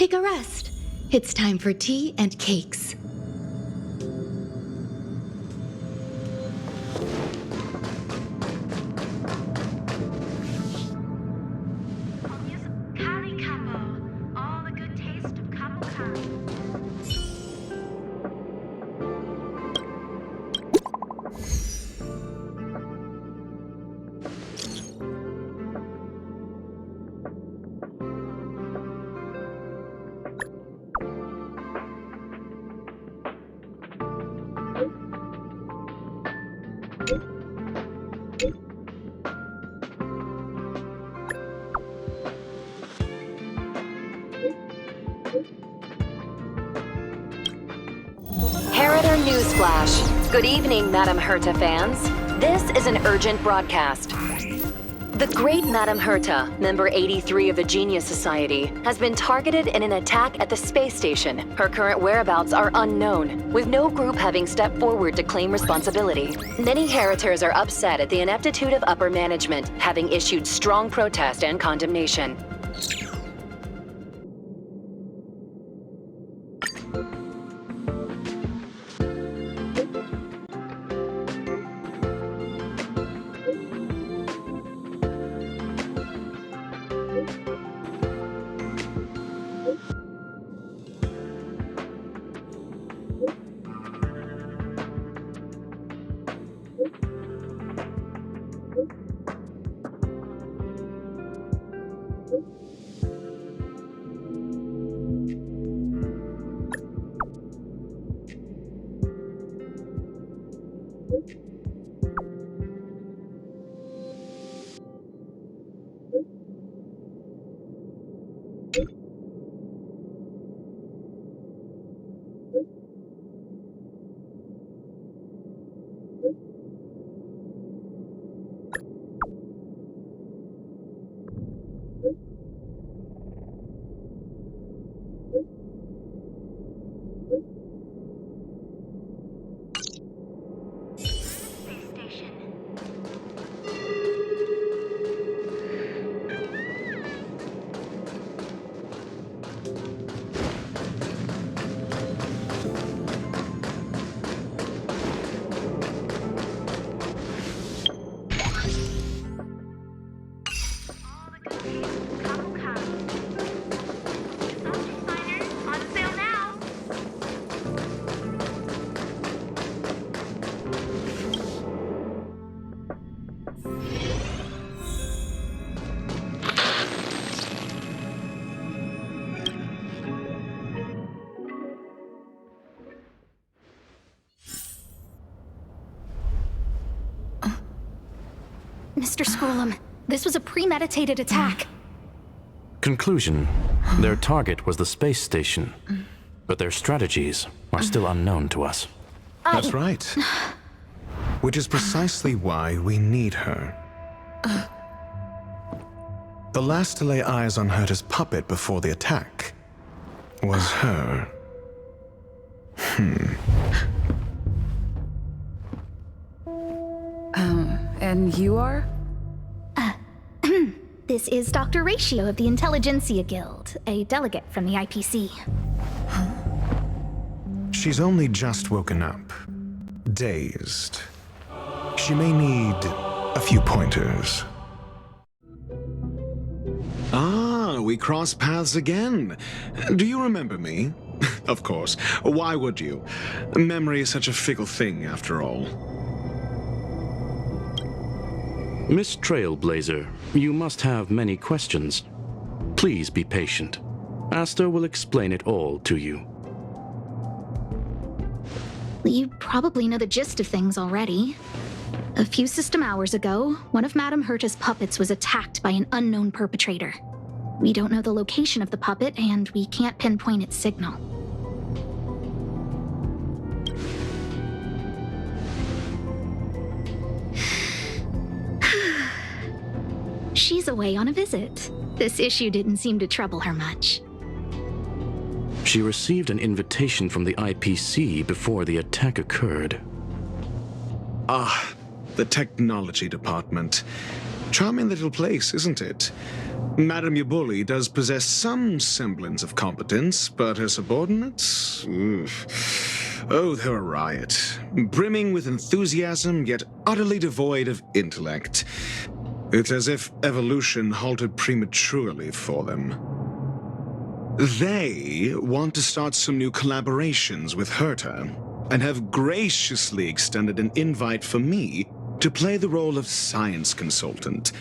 take a rest. It's time for tea and cakes. All the good taste of Kabuka. Newsflash. Good evening, Madame Herta fans. This is an urgent broadcast. The great Madame Herta, member 83 of the Genius Society, has been targeted in an attack at the space station. Her current whereabouts are unknown, with no group having stepped forward to claim responsibility. Many Heritors are upset at the ineptitude of upper management, having issued strong protest and condemnation. Mr. Scrollum, this was a premeditated attack. Conclusion: their target was the space station, but their strategies are still unknown to us. That's right. Which is precisely why we need her. The last to lay eyes on Herta's puppet before the attack was her. And you are? This is Dr. Ratio of the Intelligentsia Guild, a delegate from the IPC. She's only just woken up. Dazed. She may need a few pointers. Ah, we cross paths again. Do you remember me? Of course. Why would you? Memory is such a fickle thing, after all. Miss Trailblazer, you must have many questions. Please be patient. Aster will explain it all to you. You probably know the gist of things already. A few system hours ago, one of Madame Herta's puppets was attacked by an unknown perpetrator. We don't know the location of the puppet, and we can't pinpoint its signal. She's away on a visit. This issue didn't seem to trouble her much. She received an invitation from the IPC before the attack occurred. Ah, the technology department. Charming little place, isn't it? Madame Yabuli does possess some semblance of competence, but her subordinates? Oof. Oh, they're a riot. Brimming with enthusiasm, yet utterly devoid of intellect. It's as if evolution halted prematurely for them. They want to start some new collaborations with Herta, and have graciously extended an invite for me to play the role of science consultant.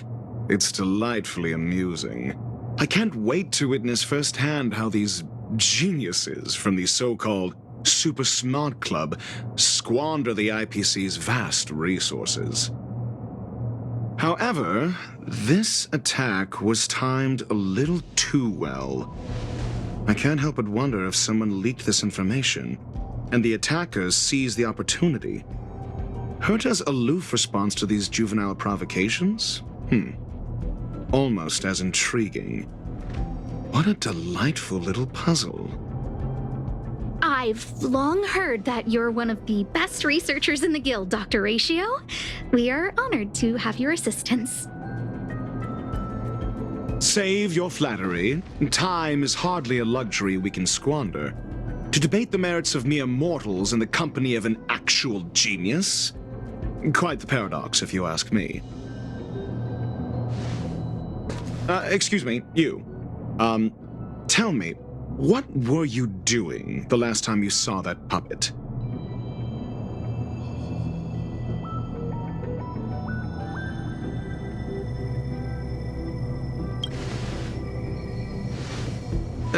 It's delightfully amusing. I can't wait to witness firsthand how these geniuses from the so-called Super Smart Club squander the IPC's vast resources. However, this attack was timed a little too well. I can't help but wonder if someone leaked this information, and the attackers seized the opportunity. Herta's aloof response to these juvenile provocations? Almost as intriguing. What a delightful little puzzle. I've long heard that you're one of the best researchers in the guild, Dr. Ratio. We are honored to have your assistance. Save your flattery. Time is hardly a luxury we can squander. To debate the merits of mere mortals in the company of an actual genius? Quite the paradox, if you ask me. Excuse me, you. Tell me, what were you doing the last time you saw that puppet?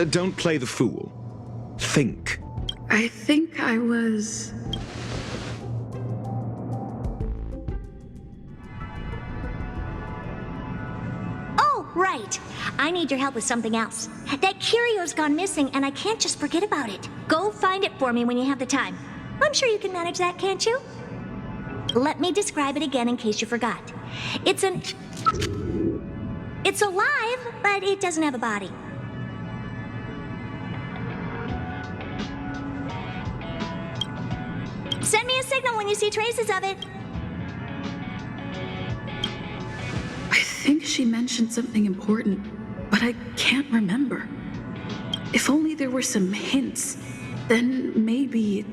Don't play the fool. Think. I think I was... Oh, right. I need your help with something else. That curio's gone missing, and I can't just forget about it. Go find it for me when you have the time. I'm sure you can manage that, can't you? Let me describe it again in case you forgot. It's alive, but it doesn't have a body. Send me a signal when you see traces of it. I think she mentioned something important, but I can't remember. If only there were some hints, then maybe...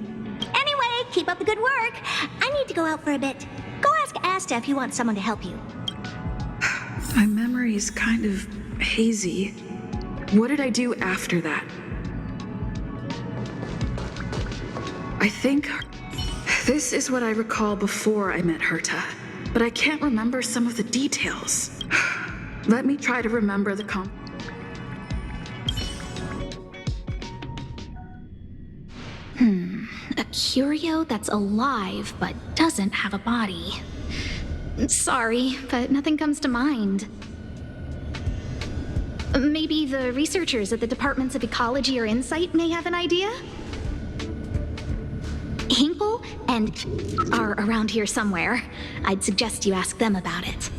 Anyway, keep up the good work. I need to go out for a bit. Go ask Asta if you want someone to help you. My memory is kind of hazy. What did I do after that? I think this is what I recall before I met Herta, but I can't remember some of the details. Let me try to remember the A curio that's alive but doesn't have a body. Sorry, but nothing comes to mind. Maybe the researchers at the Departments of Ecology or Insight may have an idea? Hinkle and are around here somewhere. I'd suggest you ask them about it.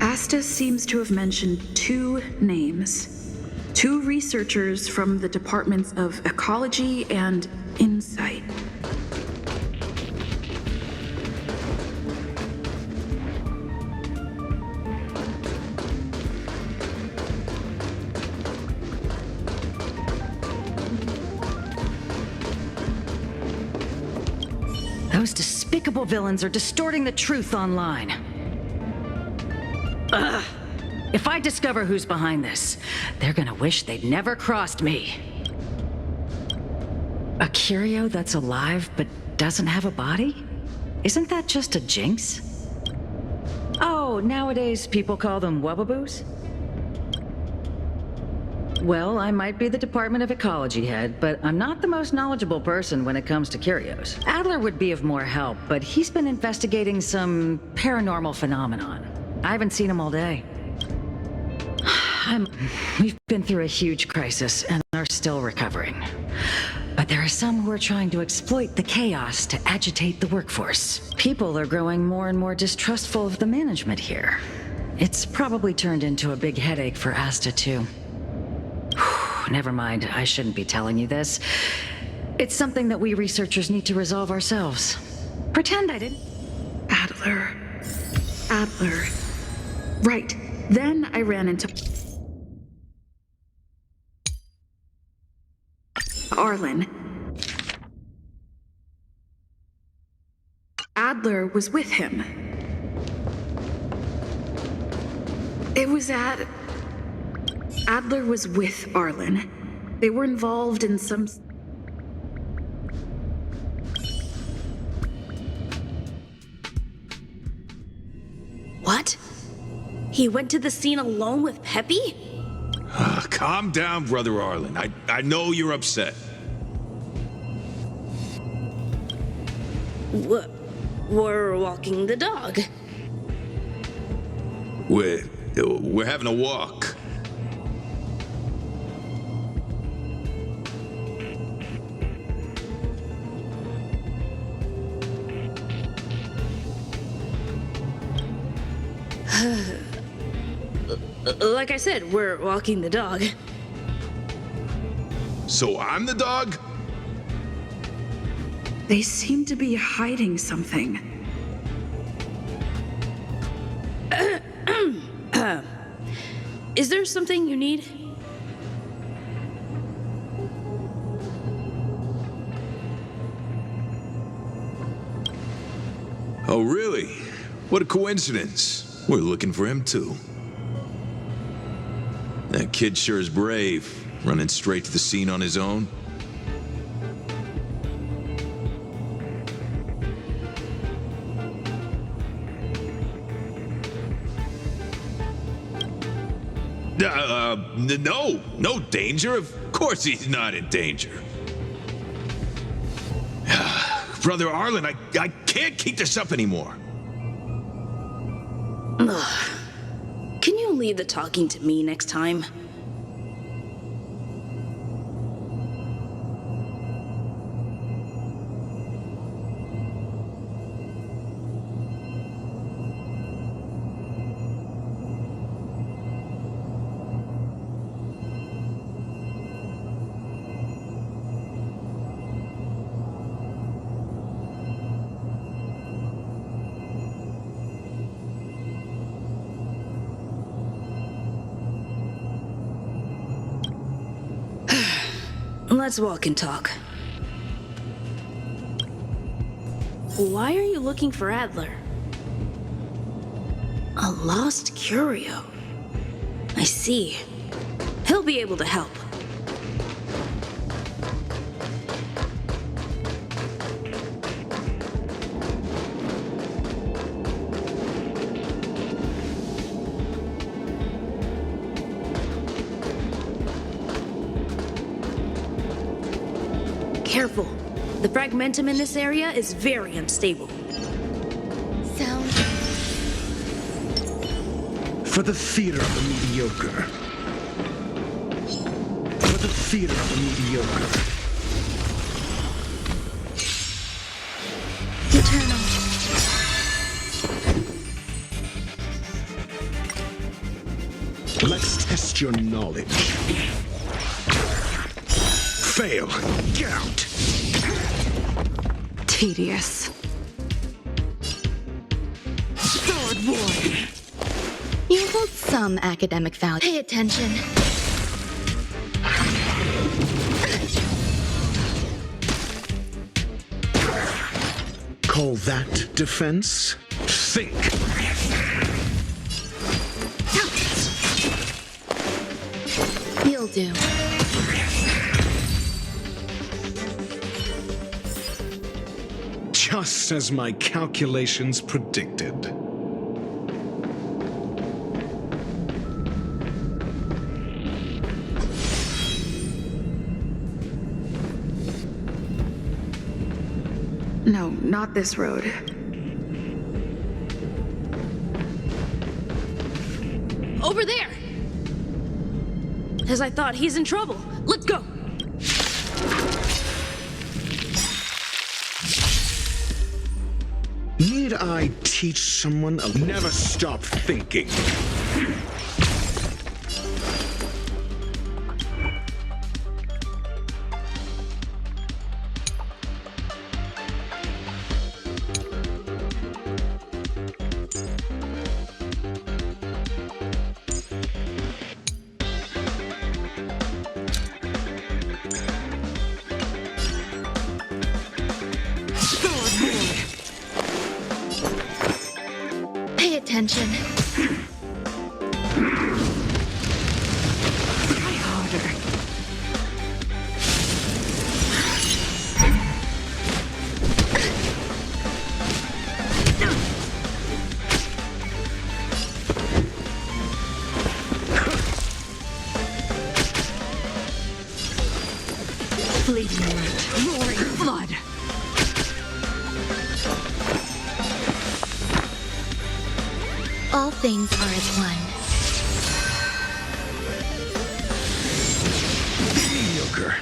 Asta seems to have mentioned two names. Two researchers from the Departments of Ecology and Insight. Those despicable villains are distorting the truth online. Ugh. If I discover who's behind this, they're gonna wish they'd never crossed me. A curio that's alive but doesn't have a body? Isn't that just a jinx? Oh, nowadays people call them wubbaboos? Well, I might be the Department of Ecology head, but I'm not the most knowledgeable person when it comes to curios. Adler would be of more help, but he's been investigating some paranormal phenomenon. I haven't seen him all day. We've been through a huge crisis and are still recovering. But there are some who are trying to exploit the chaos to agitate the workforce. People are growing more and more distrustful of the management here. It's probably turned into a big headache for Asta, too. Never mind, I shouldn't be telling you this. It's something that we researchers need to resolve ourselves. Pretend I didn't. Adler. Right. Then I ran into Arlen. Adler was with him. Adler was with Arlen. They were involved in some... What? He went to the scene alone with Peppy? Calm down, Brother Arlen. I know you're upset. We're walking the dog. We're having a walk. Like I said, we're walking the dog. So I'm the dog? They seem to be hiding something. Is there something you need? Oh, really? What a coincidence. We're looking for him, too. That kid sure is brave, running straight to the scene on his own. No danger. Of course he's not in danger. Brother Arlen, I can't keep this up anymore. Can you leave the talking to me next time? Let's walk and talk. Why are you looking for Adler? A lost curio. I see. He'll be able to help. Careful. The fragmentum in this area is very unstable. Sound. For the theater of the mediocre. For the theater of the mediocre. Eternal. Let's test your knowledge. Fail. Get out. Tedious. Sword War. You hold some academic value. Pay attention. Call that defense? Think. You'll do. Just as my calculations predicted. No, not this road. Over there! As I thought, he's in trouble. Let's go! Need I teach someone a never stop thinking? attention. Try harder. Bleeding light, roaring flood. All things are as one. Mediocre.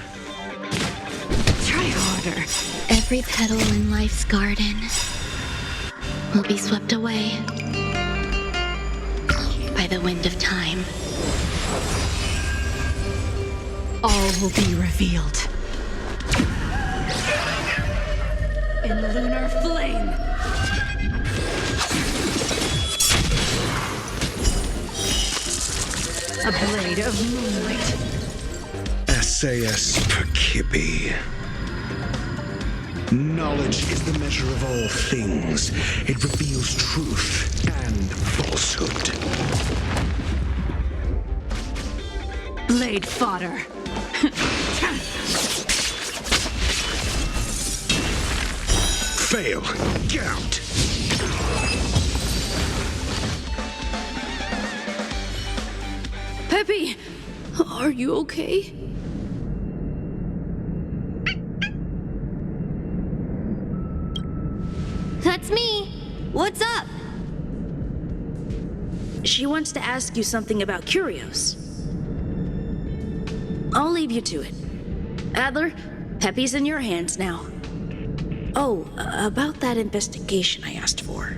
Try harder. Every petal in life's garden will be swept away by the wind of time. All will be revealed. In lunar flame. A blade of moonlight. SAS Percipi. Knowledge is the measure of all things. It reveals truth and falsehood. Blade fodder. Fail. Gout. Peppy, are you okay? That's me. What's up? She wants to ask you something about curios. I'll leave you to it. Adler, Peppy's in your hands now. Oh, about that investigation I asked for.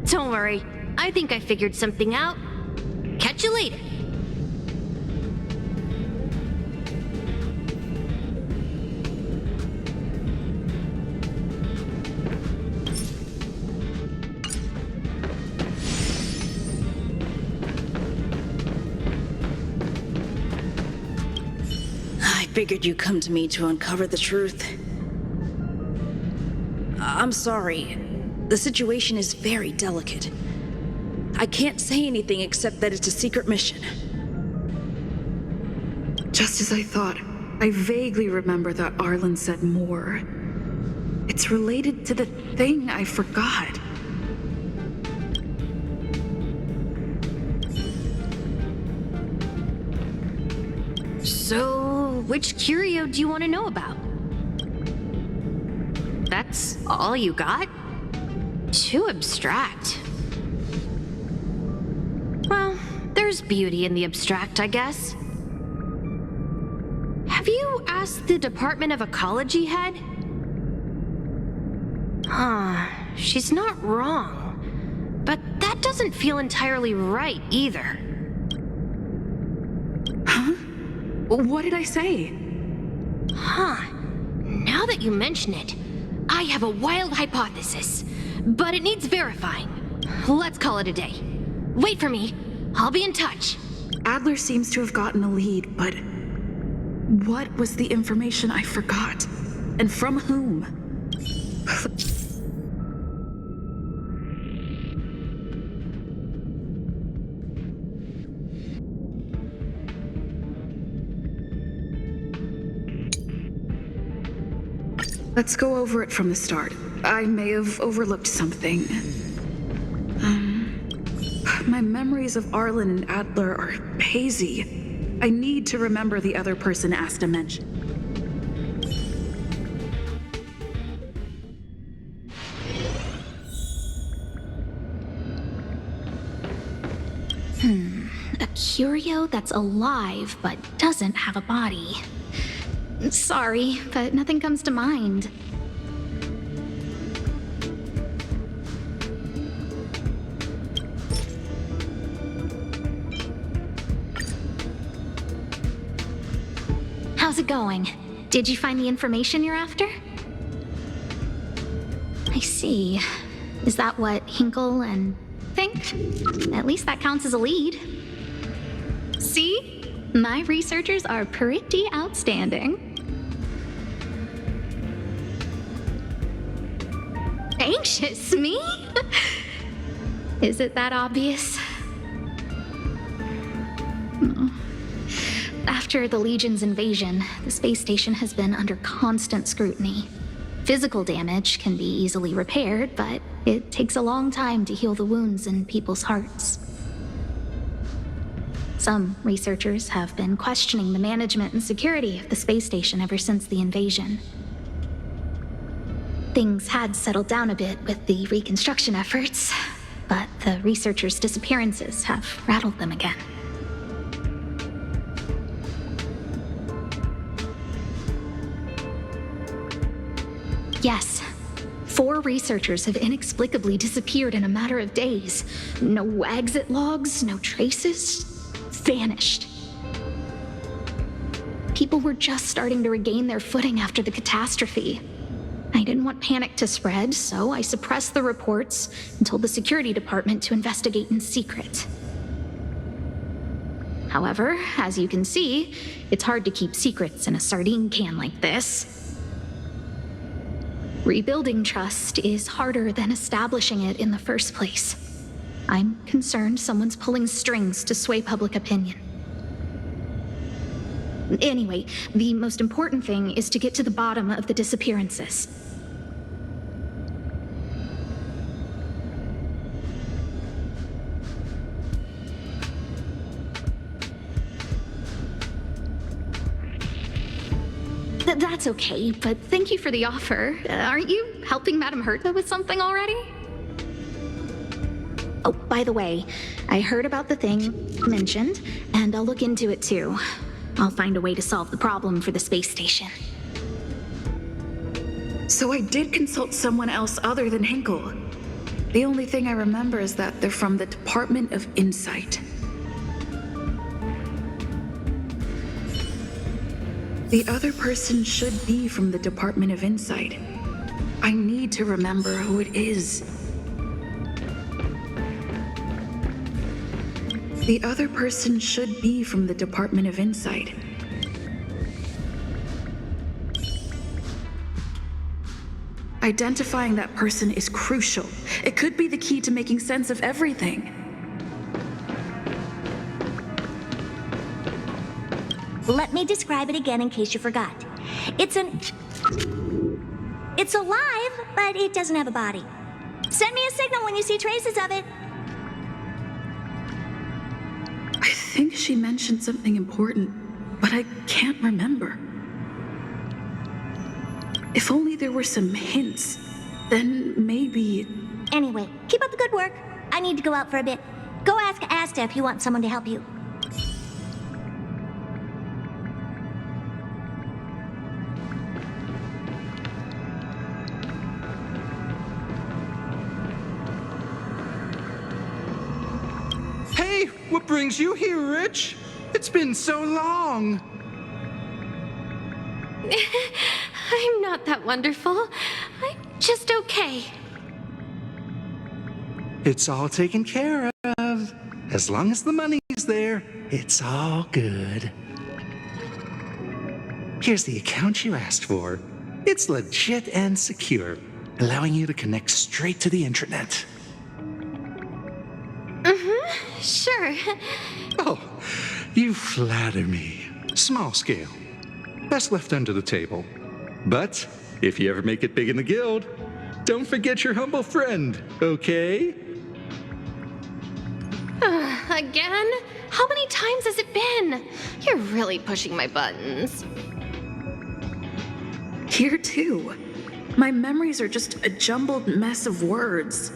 Don't worry. I think I figured something out. Catch you later. I figured you'd come to me to uncover the truth. I'm sorry. The situation is very delicate. I can't say anything except that it's a secret mission. Just as I thought, I vaguely remember that Arlen said more. It's related to the thing I forgot. So, which curio do you want to know about? That's all you got? Too abstract. Well, there's beauty in the abstract, I guess. Have you asked the Department of Ecology head? Huh, she's not wrong. But that doesn't feel entirely right either. Huh? What did I say? Huh. Now that you mention it, I have a wild hypothesis, but it needs verifying. Let's call it a day. Wait for me. I'll be in touch. Adler seems to have gotten a lead, but what was the information I forgot? And from whom? Let's go over it from the start. I may have overlooked something. My memories of Arlen and Adler are hazy. I need to remember the other person asked to mention. A curio that's alive but doesn't have a body. Sorry, but nothing comes to mind. How's it going? Did you find the information you're after? I see. Is that what Hinkle and think? At least that counts as a lead. See? My researchers are pretty outstanding. Anxious, me? Is it that obvious? No. After the Legion's invasion, the space station has been under constant scrutiny. Physical damage can be easily repaired, but it takes a long time to heal the wounds in people's hearts. Some researchers have been questioning the management and security of the space station ever since the invasion. Things had settled down a bit with the reconstruction efforts, but the researchers' disappearances have rattled them again. Yes, 4 researchers have inexplicably disappeared in a matter of days. No exit logs, no traces. Vanished. People were just starting to regain their footing after the catastrophe. I didn't want panic to spread, so I suppressed the reports and told the security department to investigate in secret. However, as you can see, it's hard to keep secrets in a sardine can like this. Rebuilding trust is harder than establishing it in the first place. I'm concerned someone's pulling strings to sway public opinion. Anyway, the most important thing is to get to the bottom of the disappearances. That's okay, but thank you for the offer. Aren't you helping Madame Herta with something already? Oh, by the way, I heard about the thing you mentioned, and I'll look into it too. I'll find a way to solve the problem for the space station. So I did consult someone else other than Hinkle. The only thing I remember is that they're from the Department of Insight. The other person should be from the Department of Insight. I need to remember who it is. The other person should be from the Department of Insight. Identifying that person is crucial. It could be the key to making sense of everything. Let me describe it again in case you forgot. It's alive, but it doesn't have a body. Send me a signal when you see traces of it. I think she mentioned something important, but I can't remember. If only there were some hints, then maybe... Anyway, keep up the good work. I need to go out for a bit. Go ask Asta if you want someone to help you. Hey, what brings you here, Rich? It's been so long. I'm not that wonderful. I'm just okay. It's all taken care of. As long as the money's there, it's all good. Here's the account you asked for. It's legit and secure, allowing you to connect straight to the intranet. Sure. Oh, you flatter me. Small scale. Best left under the table. But if you ever make it big in the guild, don't forget your humble friend, okay? Again? How many times has it been? You're really pushing my buttons. Here too. My memories are just a jumbled mess of words.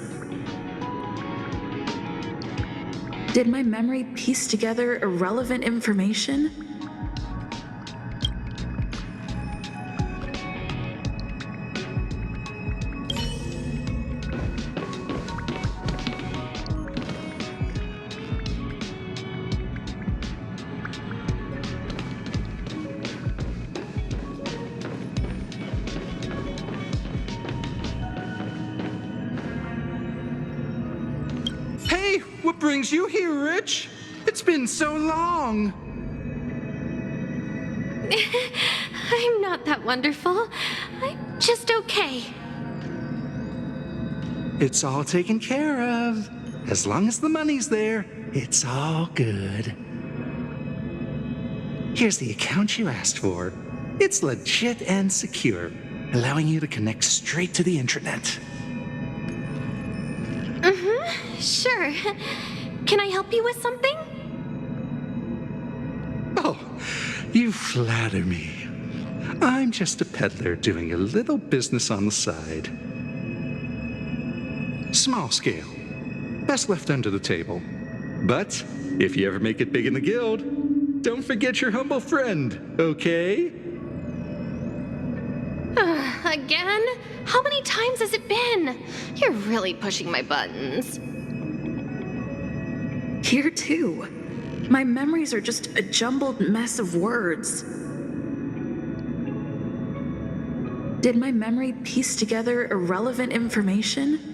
Did my memory piece together irrelevant information? Hey, what brings you here, Rich? It's been so long. I'm not that wonderful. I'm just okay. It's all taken care of. As long as the money's there, it's all good. Here's the account you asked for. It's legit and secure, allowing you to connect straight to the intranet. Sure. Can I help you with something? Oh, you flatter me. I'm just a peddler doing a little business on the side. Small scale. Best left under the table. But if you ever make it big in the guild, don't forget your humble friend, okay? Again? How many times has it been? You're really pushing my buttons. Here too. My memories are just a jumbled mess of words. Did my memory piece together irrelevant information?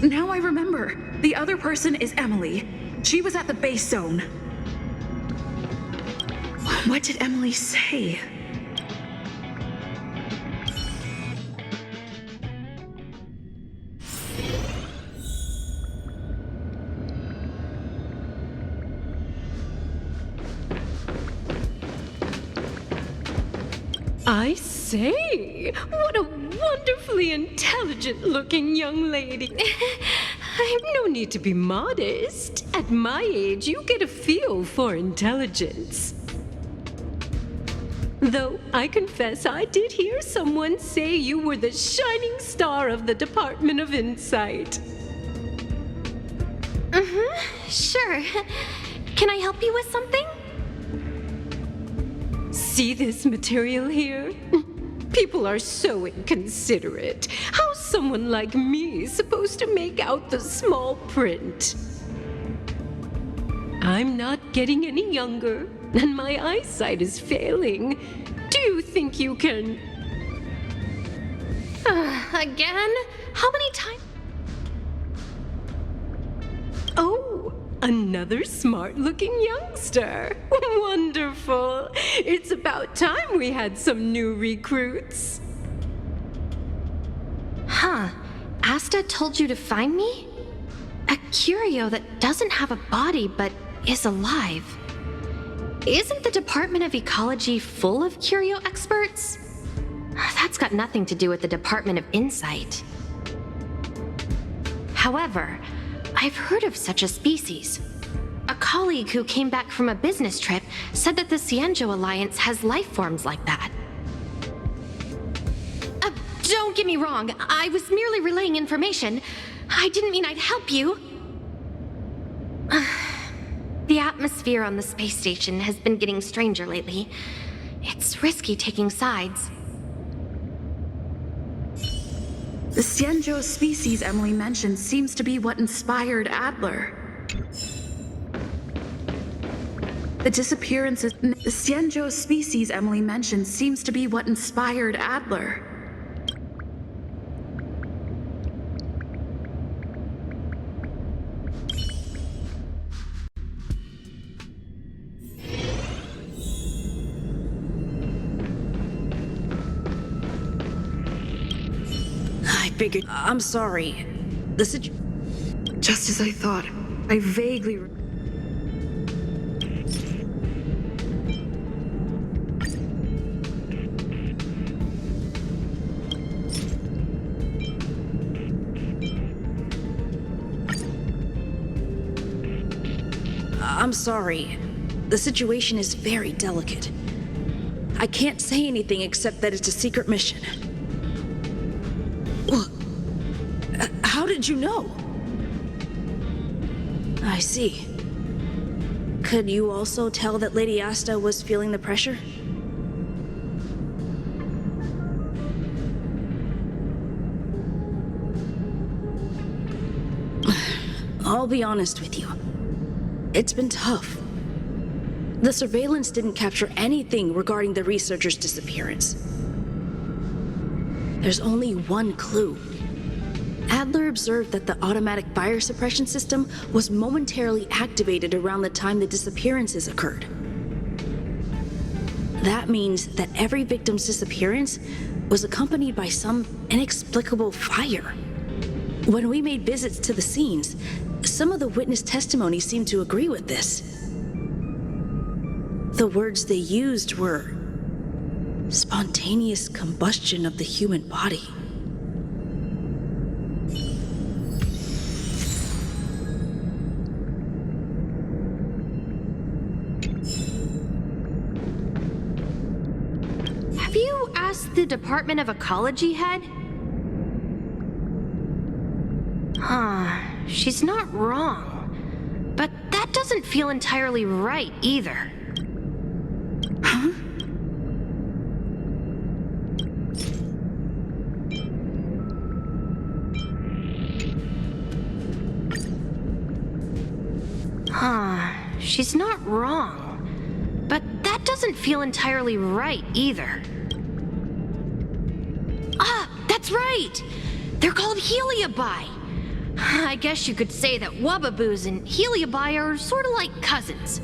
Now I remember. The other person is Emily. She was at the base zone. What did Emily say? I say, what a wonderfully intelligent-looking young lady. I've no need to be modest. At my age, you get a feel for intelligence. Though I confess I did hear someone say you were the shining star of the Department of Insight. Sure. Can I help you with something? See this material here? People are so inconsiderate. How's someone like me supposed to make out the small print? I'm not getting any younger, and my eyesight is failing. Do you think you can... Again? How many times? Oh, another smart-looking youngster. Wonderful. It's about time we had some new recruits. Asta told you to find me? A curio that doesn't have a body but is alive. Isn't the Department of Ecology full of curio experts? That's got nothing to do with the Department of Insight. However, I've heard of such a species. A colleague who came back from a business trip said that the Cienjo Alliance has life forms like that. Don't get me wrong, I was merely relaying information. I didn't mean I'd help you. The atmosphere on the space station has been getting stranger lately. It's risky taking sides. The Cienjo species Emily mentioned seems to be what inspired Adler. The Cienjo species Emily mentioned seems to be what inspired Adler. Figured. I'm sorry. Just as I thought. I vaguely... I'm sorry. The situation is very delicate. I can't say anything except that it's a secret mission. How did you know? I see. Could you also tell that Lady Asta was feeling the pressure? I'll be honest with you. It's been tough. The surveillance didn't capture anything regarding the researcher's disappearance. There's only one clue. Adler observed that the automatic fire suppression system was momentarily activated around the time the disappearances occurred. That means that every victim's disappearance was accompanied by some inexplicable fire. When we made visits to the scenes, some of the witness testimony seemed to agree with this. The words they used were spontaneous combustion of the human body. Have you asked the Department of Ecology head? She's not wrong. But that doesn't feel entirely right either. Huh? She's not wrong. But that doesn't feel entirely right either. Ah, that's right! They're called Heliobi. I guess you could say that Wubbaboos and Heliobi are sort of like cousins.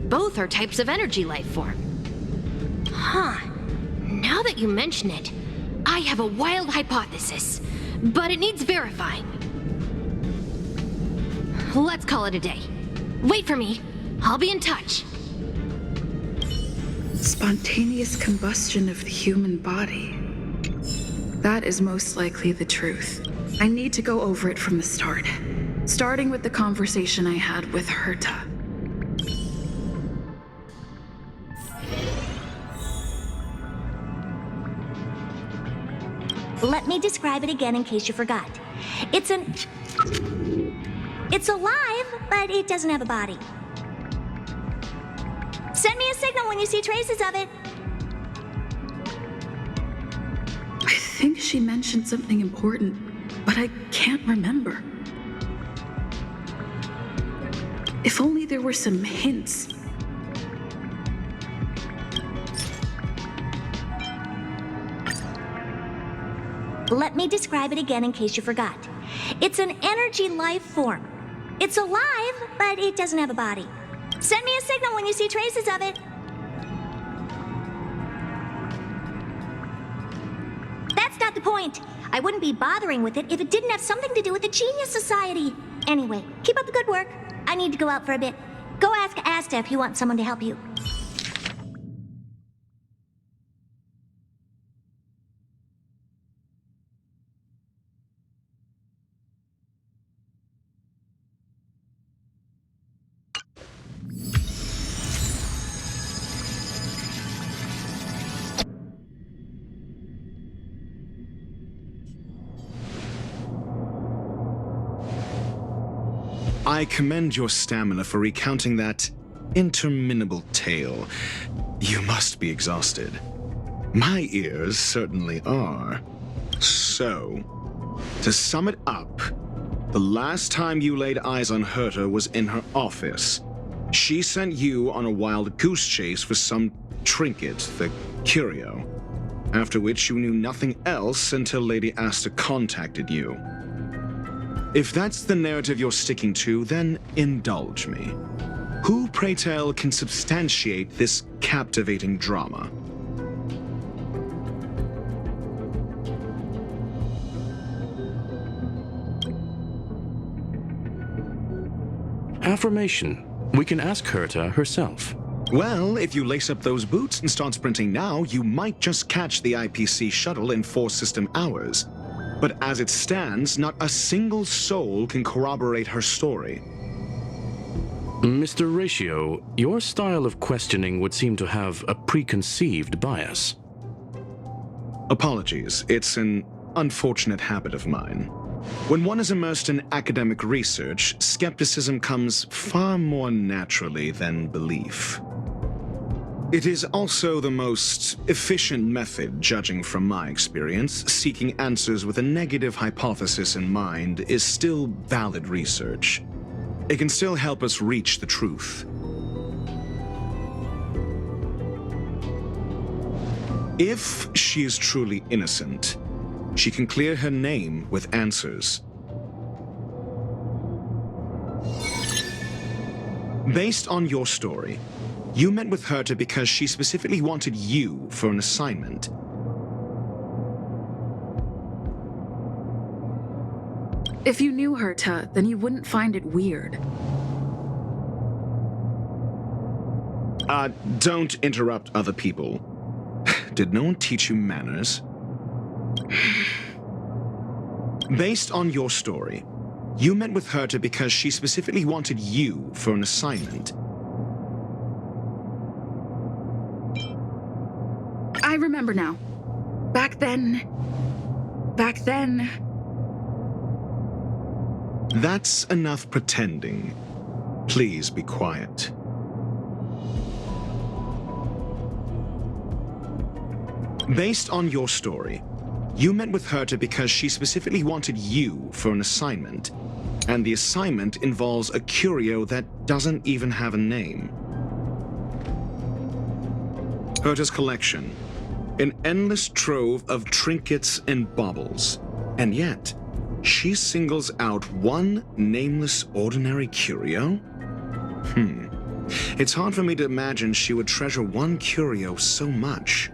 Both are types of energy life form. Now that you mention it, I have a wild hypothesis, but it needs verifying. Let's call it a day. Wait for me. I'll be in touch. Spontaneous combustion of the human body. That is most likely the truth. I need to go over it from the start, starting with the conversation I had with Herta. Let me describe it again in case you forgot. It's alive, but it doesn't have a body. Send me a signal when you see traces of it. I think she mentioned something important, but I can't remember. If only there were some hints. Let me describe it again in case you forgot. It's an energy life form. It's alive, but it doesn't have a body. Send me a signal when you see traces of it. That's not the point. I wouldn't be bothering with it if it didn't have something to do with the Genius Society. Anyway, keep up the good work. I need to go out for a bit. Go ask Asta if you want someone to help you. I commend your stamina for recounting that interminable tale. You must be exhausted. My ears certainly are. So, to sum it up, the last time you laid eyes on Herta was in her office. She sent you on a wild goose chase for some trinket, the curio, after which you knew nothing else until Lady Asta contacted you. If that's the narrative you're sticking to, then indulge me. Who, pray tell, can substantiate this captivating drama? Affirmation. We can ask Herta herself. Well, if you lace up those boots and start sprinting now, you might just catch the IPC shuttle in 4 system hours. But as it stands, not a single soul can corroborate her story. Mr. Ratio, your style of questioning would seem to have a preconceived bias. Apologies, it's an unfortunate habit of mine. When one is immersed in academic research, skepticism comes far more naturally than belief. It is also the most efficient method, judging from my experience. Seeking answers with a negative hypothesis in mind is still valid research. It can still help us reach the truth. If she is truly innocent, she can clear her name with answers. Based on your story, you met with Herta because she specifically wanted you for an assignment. If you knew Herta, then you wouldn't find it weird. Don't interrupt other people. Did no one teach you manners? Based on your story, you met with Herta because she specifically wanted you for an assignment. I remember now. Back then... That's enough pretending. Please be quiet. Based on your story, you met with Herta because she specifically wanted you for an assignment, and the assignment involves a curio that doesn't even have a name. Herta's collection, an endless trove of trinkets and baubles, and yet she singles out one nameless ordinary curio? It's hard for me to imagine she would treasure one curio so much.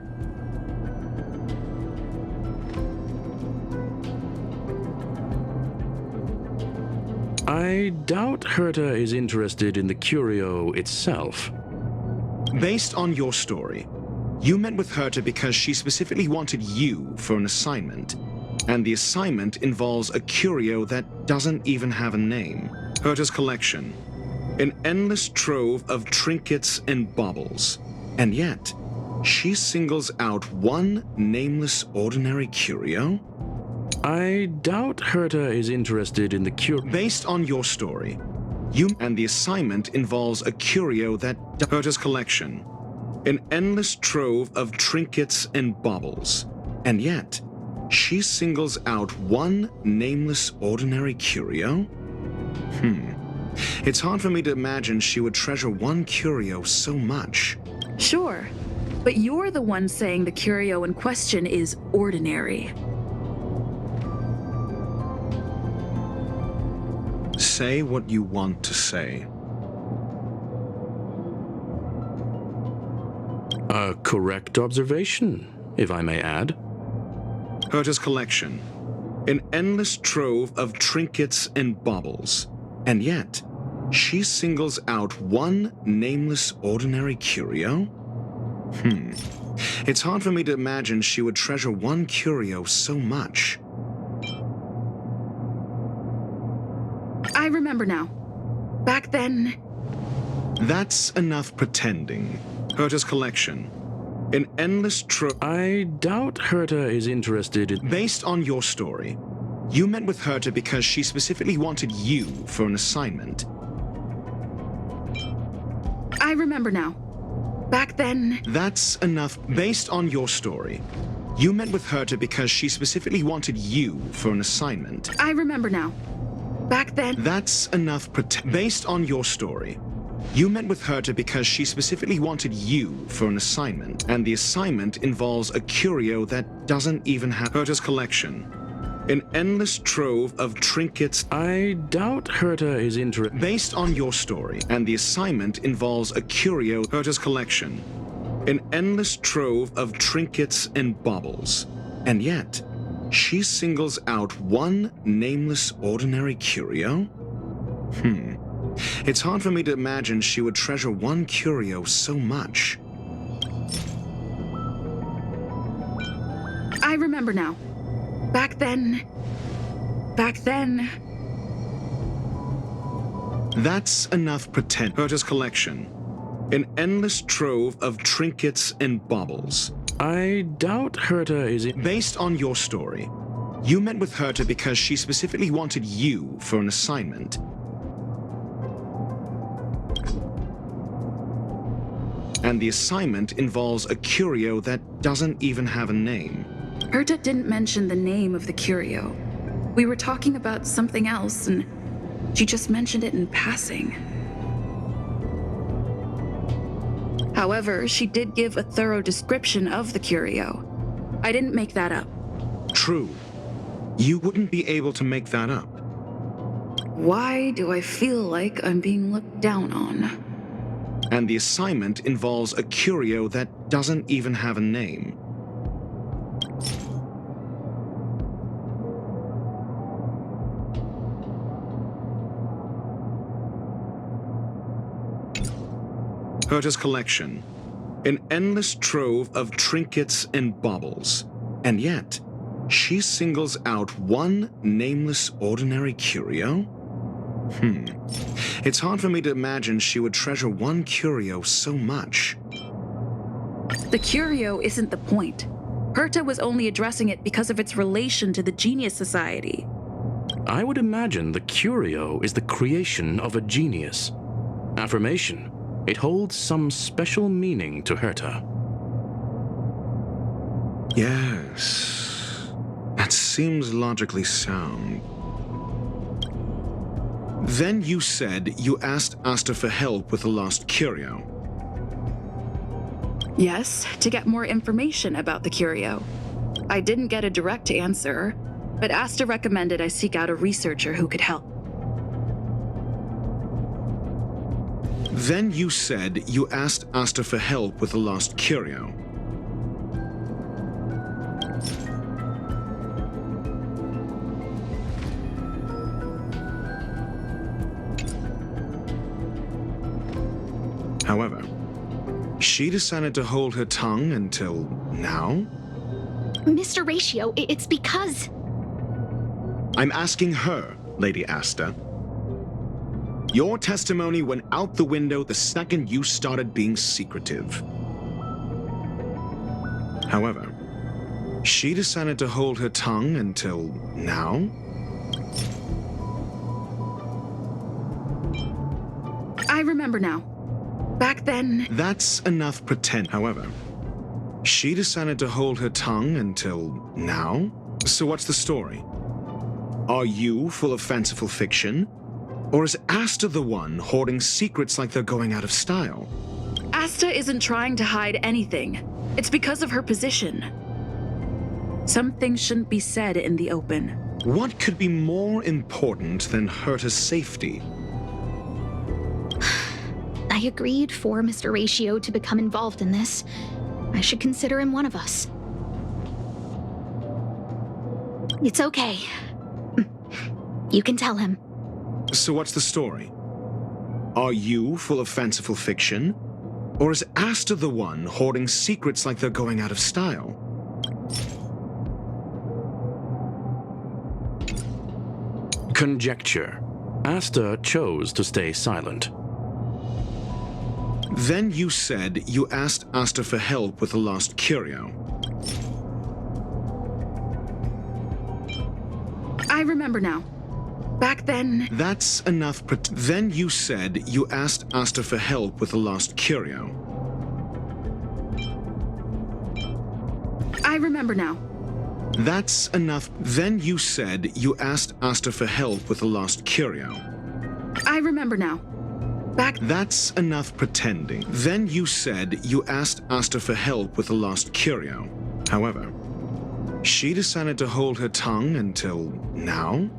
I doubt Herta is interested in the curio itself. Based on your story, you met with Herta because she specifically wanted you for an assignment, and the assignment involves a curio that doesn't even have a name. Herta's collection, an endless trove of trinkets and baubles, and yet she singles out one nameless ordinary curio? I doubt Herta is interested in the curio. Based on your story, and the assignment involves a curio that Herta's collection, an endless trove of trinkets and baubles, and yet she singles out one nameless ordinary curio? It's hard for me to imagine she would treasure one curio so much. Sure, but you're the one saying the curio in question is ordinary. Say what you want to say. A correct observation, if I may add. Herta's collection, an endless trove of trinkets and baubles, and yet she singles out one nameless ordinary curio? It's hard for me to imagine she would treasure one curio so much. I remember now. Back then... That's enough pretending. Herta's collection, an endless trove... I doubt Herta is interested in... Based on your story, you met with Herta because she specifically wanted you for an assignment. I remember now. Back then... That's enough. Based on your story, you met with Herta because she specifically wanted you for an assignment. I remember now. Back then... That's enough. Based on your story, you met with Herta because she specifically wanted you for an assignment, and the assignment involves a curio that doesn't even have Herta's collection, an endless trove of trinkets. I doubt Herta is interested. Based on your story, and the assignment involves a curio. Herta's collection, an endless trove of trinkets and baubles, and yet she singles out one nameless ordinary curio? It's hard for me to imagine she would treasure one curio so much. I remember now. Back then... That's enough pretend. Herta's collection, an endless trove of trinkets and baubles. I doubt Herta is... Based on your story, you met with Herta because she specifically wanted you for an assignment. And the assignment involves a curio that doesn't even have a name. Herta didn't mention the name of the curio. We were talking about something else, and she just mentioned it in passing. However, she did give a thorough description of the curio. I didn't make that up. True. You wouldn't be able to make that up. Why do I feel like I'm being looked down on? And the assignment involves a curio that doesn't even have a name. Herta's collection. An endless trove of trinkets and baubles. And yet, she singles out one nameless ordinary curio? It's hard for me to imagine she would treasure one curio so much. The curio isn't the point. Herta was only addressing it because of its relation to the Genius Society. I would imagine the curio is the creation of a genius. Affirmation. It holds some special meaning to Herta. Yes. That seems logically sound. Then you said you asked Asta for help with the lost curio. Yes, to get more information about the curio. I didn't get a direct answer, but Asta recommended I seek out a researcher who could help. Then you said you asked Asta for help with the lost curio. However, she decided to hold her tongue until now? Mr. Ratio, it's because... I'm asking her, Lady Asta. Your testimony went out the window the second you started being secretive. However, she decided to hold her tongue until now? I remember now. Back then... That's enough pretend. However, she decided to hold her tongue until now? So what's the story? Are you full of fanciful fiction? Or is Asta the one hoarding secrets like they're going out of style? Asta isn't trying to hide anything. It's because of her position. Some things shouldn't be said in the open. What could be more important than Herta's safety? I agreed for Mr. Ratio to become involved in this. I should consider him one of us. It's okay. You can tell him. So what's the story? Are you full of fanciful fiction? Or is Asta the one hoarding secrets like they're going out of style? Conjecture. Asta chose to stay silent. Then you said you asked Asta for help with the lost curio. I remember now. Back then... That's enough. Then you said you asked Asta for help with the lost curio. I remember now. That's enough. Then you said you asked Asta for help with the lost curio. I remember now. Back... That's enough pretending. Then you said you asked Asta for help with the lost curio. However, she decided to hold her tongue until now?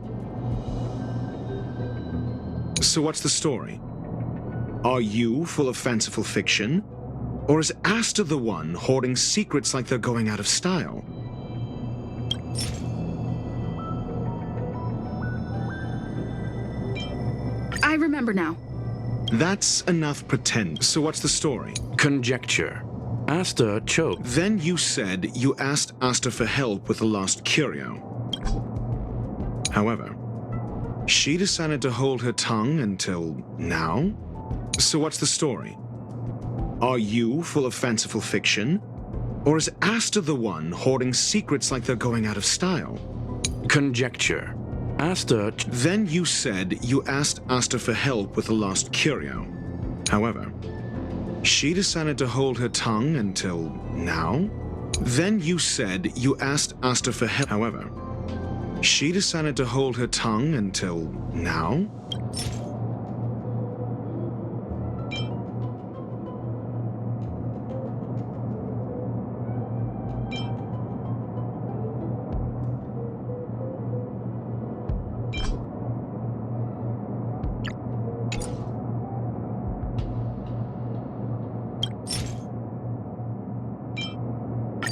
So what's the story? Are you full of fanciful fiction? Or is Asta the one hoarding secrets like they're going out of style? I remember now. That's enough pretend. So what's the story? Conjecture. Asta chose. Then you said you asked Asta for help with the lost curio. However, she decided to hold her tongue until now? So what's the story? Are you full of fanciful fiction? Or is Asta the one hoarding secrets like they're going out of style? Conjecture. Asta... Then you said you asked Asta for help with the lost curio. However, she decided to hold her tongue until now? Then you said you asked Asta for help. However, she decided to hold her tongue until now?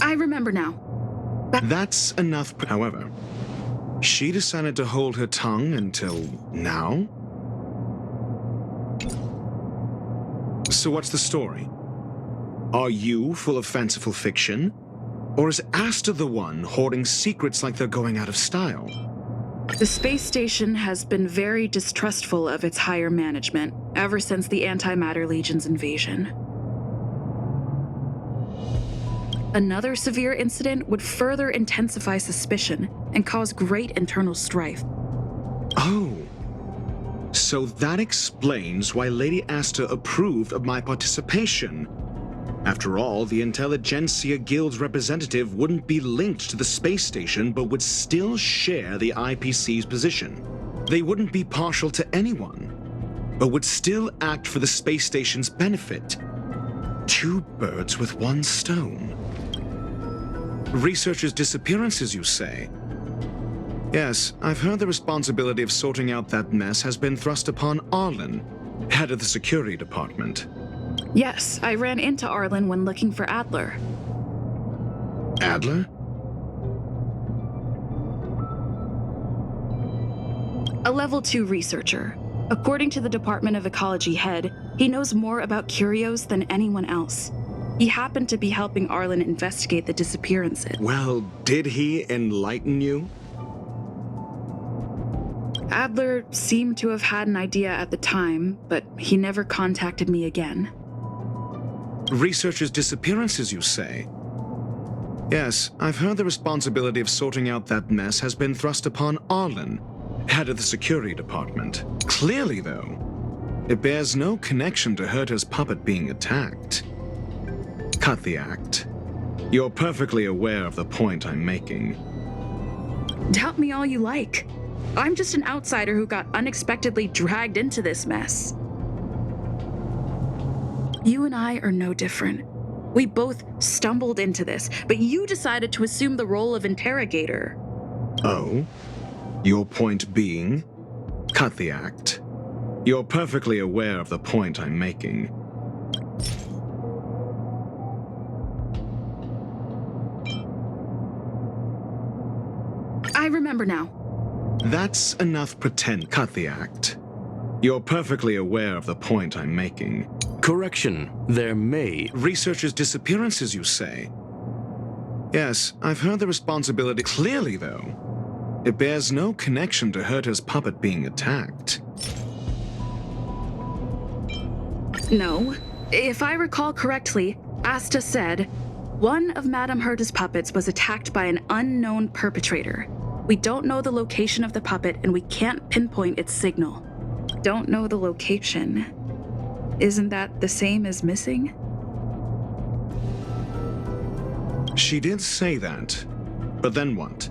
I remember now. That's enough. However, she decided to hold her tongue until now? So what's the story? Are you full of fanciful fiction? Or is Asta the one hoarding secrets like they're going out of style? The space station has been very distrustful of its higher management ever since the Antimatter Legion's invasion. Another severe incident would further intensify suspicion and cause great internal strife. Oh. So that explains why Lady Asta approved of my participation. After all, the Intelligentsia Guild's representative wouldn't be linked to the space station but would still share the IPC's position. They wouldn't be partial to anyone, but would still act for the space station's benefit. Two birds with one stone. Researchers' disappearances, you say? Yes, I've heard the responsibility of sorting out that mess has been thrust upon Arlen, head of the security department. Yes, I ran into Arlen when looking for Adler. Adler? A level 2 researcher. According to the Department of Ecology head, he knows more about curios than anyone else. He happened to be helping Arlen investigate the disappearances. Well, did he enlighten you? Adler seemed to have had an idea at the time, but he never contacted me again. Researchers' disappearances, you say? Yes, I've heard the responsibility of sorting out that mess has been thrust upon Arlen, head of the security department. Clearly, though, it bears no connection to Herta's puppet being attacked. Cut the act. You're perfectly aware of the point I'm making. Doubt me all you like. I'm just an outsider who got unexpectedly dragged into this mess. You and I are no different. We both stumbled into this, but you decided to assume the role of interrogator. Oh? Your point being? Cut the act. You're perfectly aware of the point I'm making. I remember now. That's enough pretend. Cut the act. You're perfectly aware of the point I'm making. Correction. There may... Researchers' disappearances, you say? Yes, I've heard the responsibility. Clearly, though, it bears no connection to Herta's puppet being attacked. No. If I recall correctly, Asta said, one of Madame Herta's puppets was attacked by an unknown perpetrator. We don't know the location of the puppet, and we can't pinpoint its signal. Don't know the location. Isn't that the same as missing? She did say that, but then what?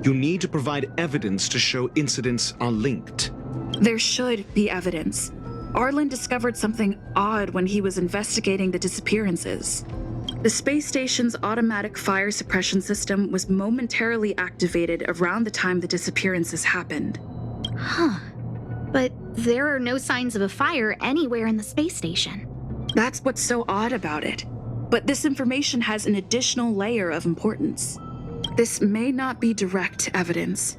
You need to provide evidence to show incidents are linked. There should be evidence. Arlen discovered something odd when he was investigating the disappearances. The space station's automatic fire suppression system was momentarily activated around the time the disappearances happened. Huh. But there are no signs of a fire anywhere in the space station. That's what's so odd about it. But this information has an additional layer of importance. This may not be direct evidence,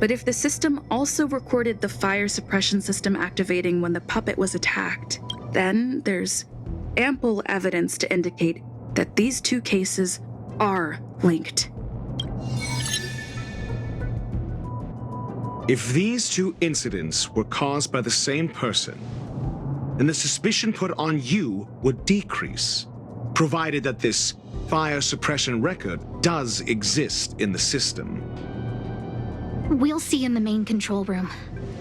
but if the system also recorded the fire suppression system activating when the puppet was attacked, then there's ample evidence to indicate that these two cases are linked. If these two incidents were caused by the same person, then the suspicion put on you would decrease, provided that this fire suppression record does exist in the system. We'll see in the main control room.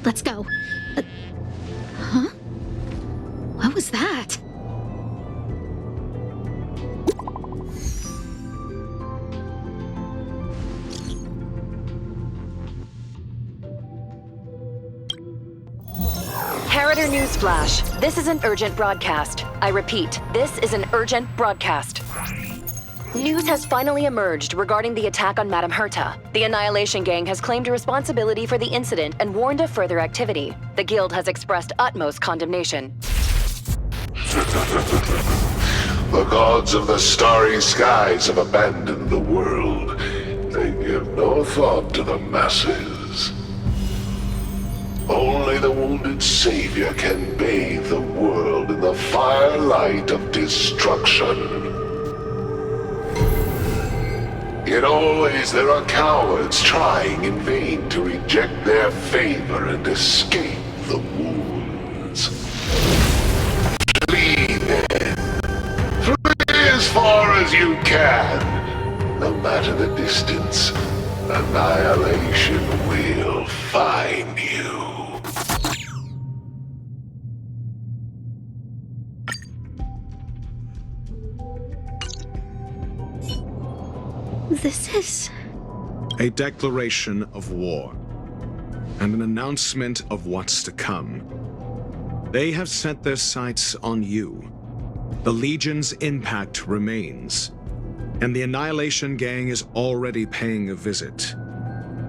Let's go. Huh? What was that? Harrider News Flash. This is an urgent broadcast. I repeat, this is an urgent broadcast. News has finally emerged regarding the attack on Madame Herta. The Annihilation Gang has claimed responsibility for the incident and warned of further activity. The Guild has expressed utmost condemnation. The gods of the starry skies have abandoned the world. They give no thought to the masses. Only the wounded savior can bathe the world in the firelight of destruction. Yet always there are cowards trying in vain to reject their favor and escape the wounds. Flee then. Flee as far as you can. No matter the distance, annihilation will find you. This is... A declaration of war, and an announcement of what's to come. They have set their sights on you. The Legion's impact remains, and the Annihilation Gang is already paying a visit.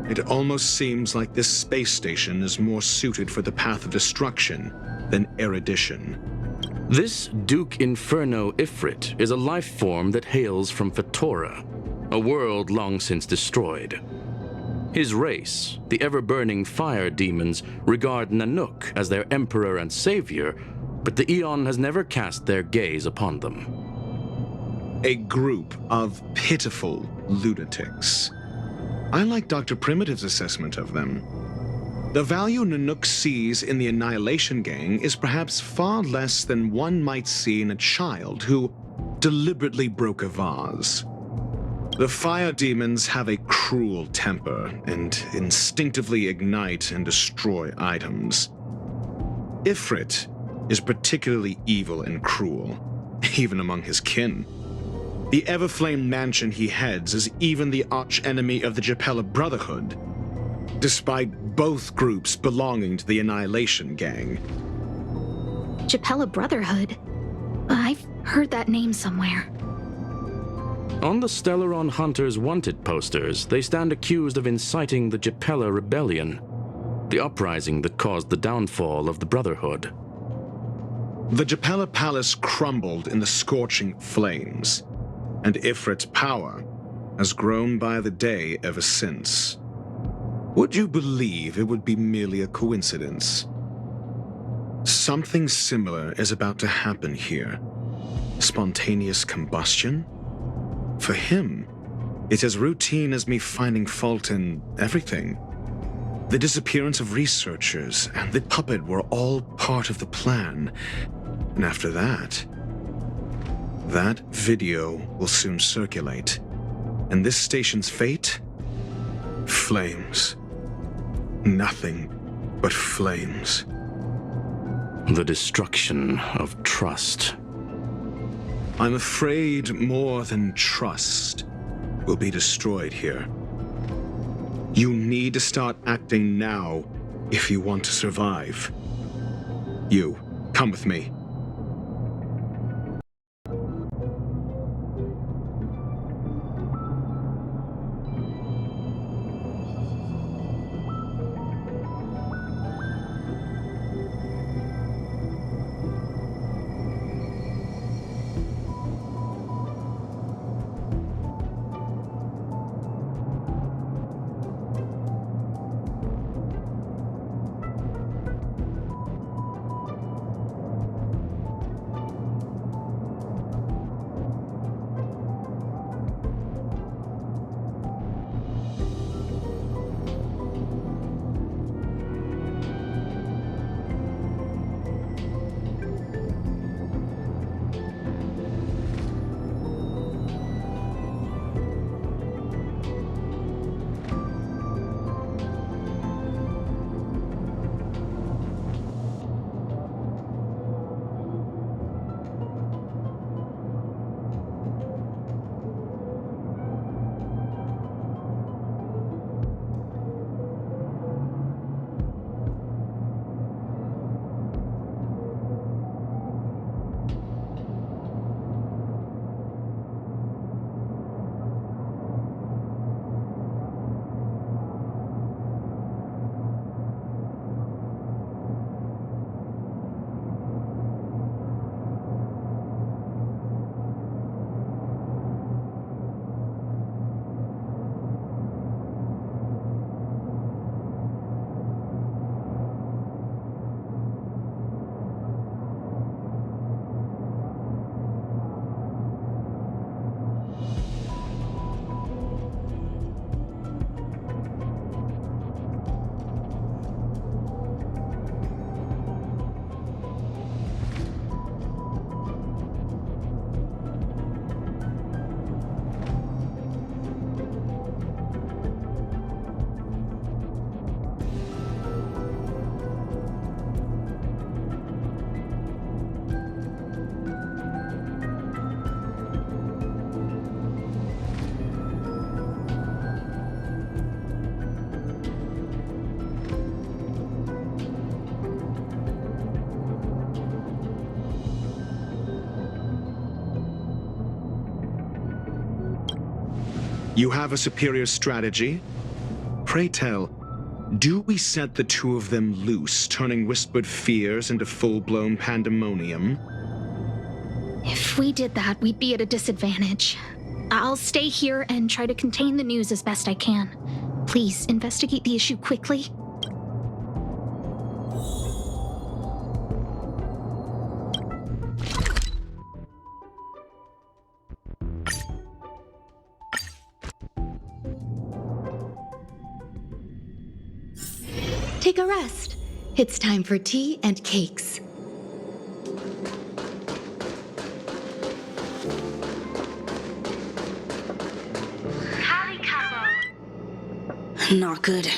It almost seems like this space station is more suited for the path of destruction than erudition. This Duke Inferno Ifrit is a life form that hails from Fetora, a world long since destroyed. His race, the ever-burning fire demons, regard Nanook as their emperor and savior, but the Eon has never cast their gaze upon them. A group of pitiful lunatics. I like Dr. Primitive's assessment of them. The value Nanook sees in the Annihilation Gang is perhaps far less than one might see in a child who deliberately broke a vase. The fire demons have a cruel temper and instinctively ignite and destroy items. Ifrit is particularly evil and cruel, even among his kin. The Everflame mansion he heads is even the arch-enemy of the Japella Brotherhood, despite both groups belonging to the Annihilation Gang. Japella Brotherhood? I've heard that name somewhere. On the Stellaron Hunters wanted posters, they stand accused of inciting the Japella Rebellion, the uprising that caused the downfall of the Brotherhood. The Japella Palace crumbled in the scorching flames, and Ifrit's power has grown by the day ever since. Would you believe it would be merely a coincidence? Something similar is about to happen here. Spontaneous combustion? For him, it's as routine as me finding fault in everything. The disappearance of researchers and the puppet were all part of the plan. And after that video will soon circulate. And this station's fate? Flames. Nothing but flames. The destruction of trust. I'm afraid more than trust will be destroyed here. You need to start acting now if you want to survive. You, come with me. You have a superior strategy? Pray tell, do we set the two of them loose, turning whispered fears into full-blown pandemonium? If we did that, we'd be at a disadvantage. I'll stay here and try to contain the news as best I can. Please, investigate the issue quickly. Take a rest. It's time for tea and cakes. Kali Capo. Not good.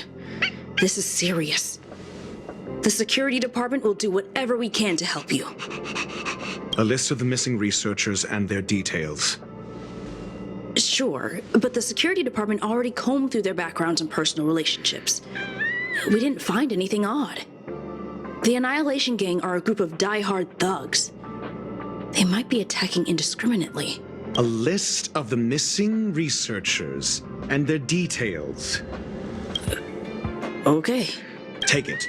This is serious. The security department will do whatever we can to help you. A list of the missing researchers and their details. Sure, but the security department already combed through their backgrounds and personal relationships. We didn't find anything odd. The Annihilation Gang are a group of die-hard thugs. They might be attacking indiscriminately. A list of the missing researchers and their details. Okay. Take it.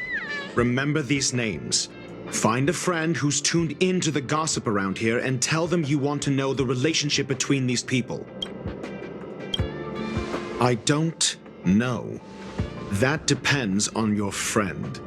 Remember these names. Find a friend who's tuned into the gossip around here and tell them you want to know the relationship between these people. I don't know. That depends on your friend.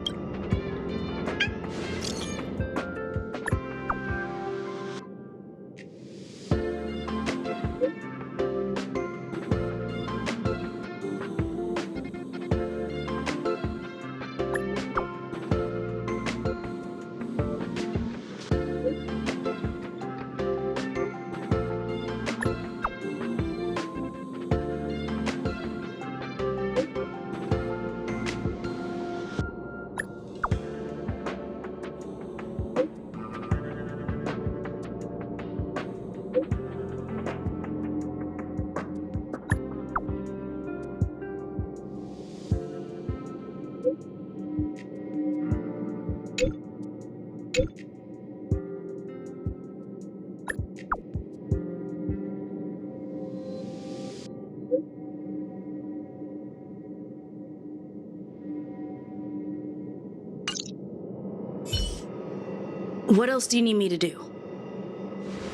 What else do you need me to do?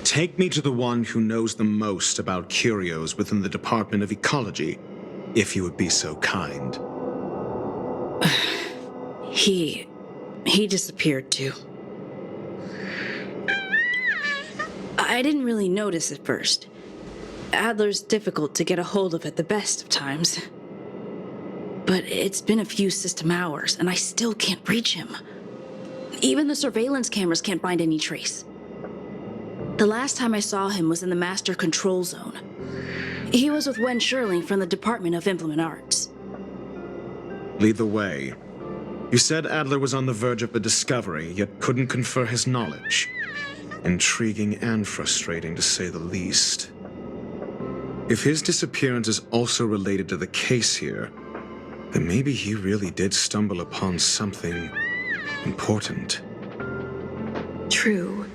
Take me to the one who knows the most about curios within the Department of Ecology, if you would be so kind. He disappeared too. I didn't really notice at first. Adler's difficult to get a hold of at the best of times. But it's been a few system hours, and I still can't reach him. Even the surveillance cameras can't find any trace. The last time I saw him was in the Master Control Zone. He was with Wen Sherling from the Department of Implement Arts. Lead the way. You said Adler was on the verge of a discovery, yet couldn't confer his knowledge. Intriguing and frustrating, to say the least. If his disappearance is also related to the case here, then maybe he really did stumble upon something important. True.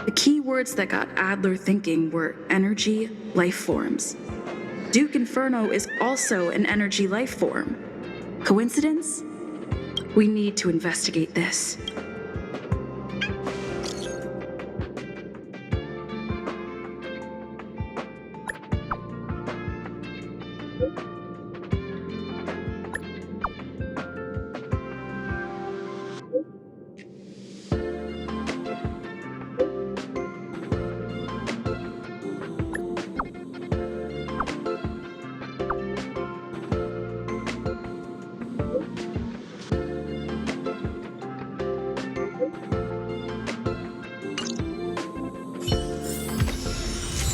The key words that got Adler thinking were energy, life forms. Duke Inferno is also an energy life form. Coincidence? We need to investigate this.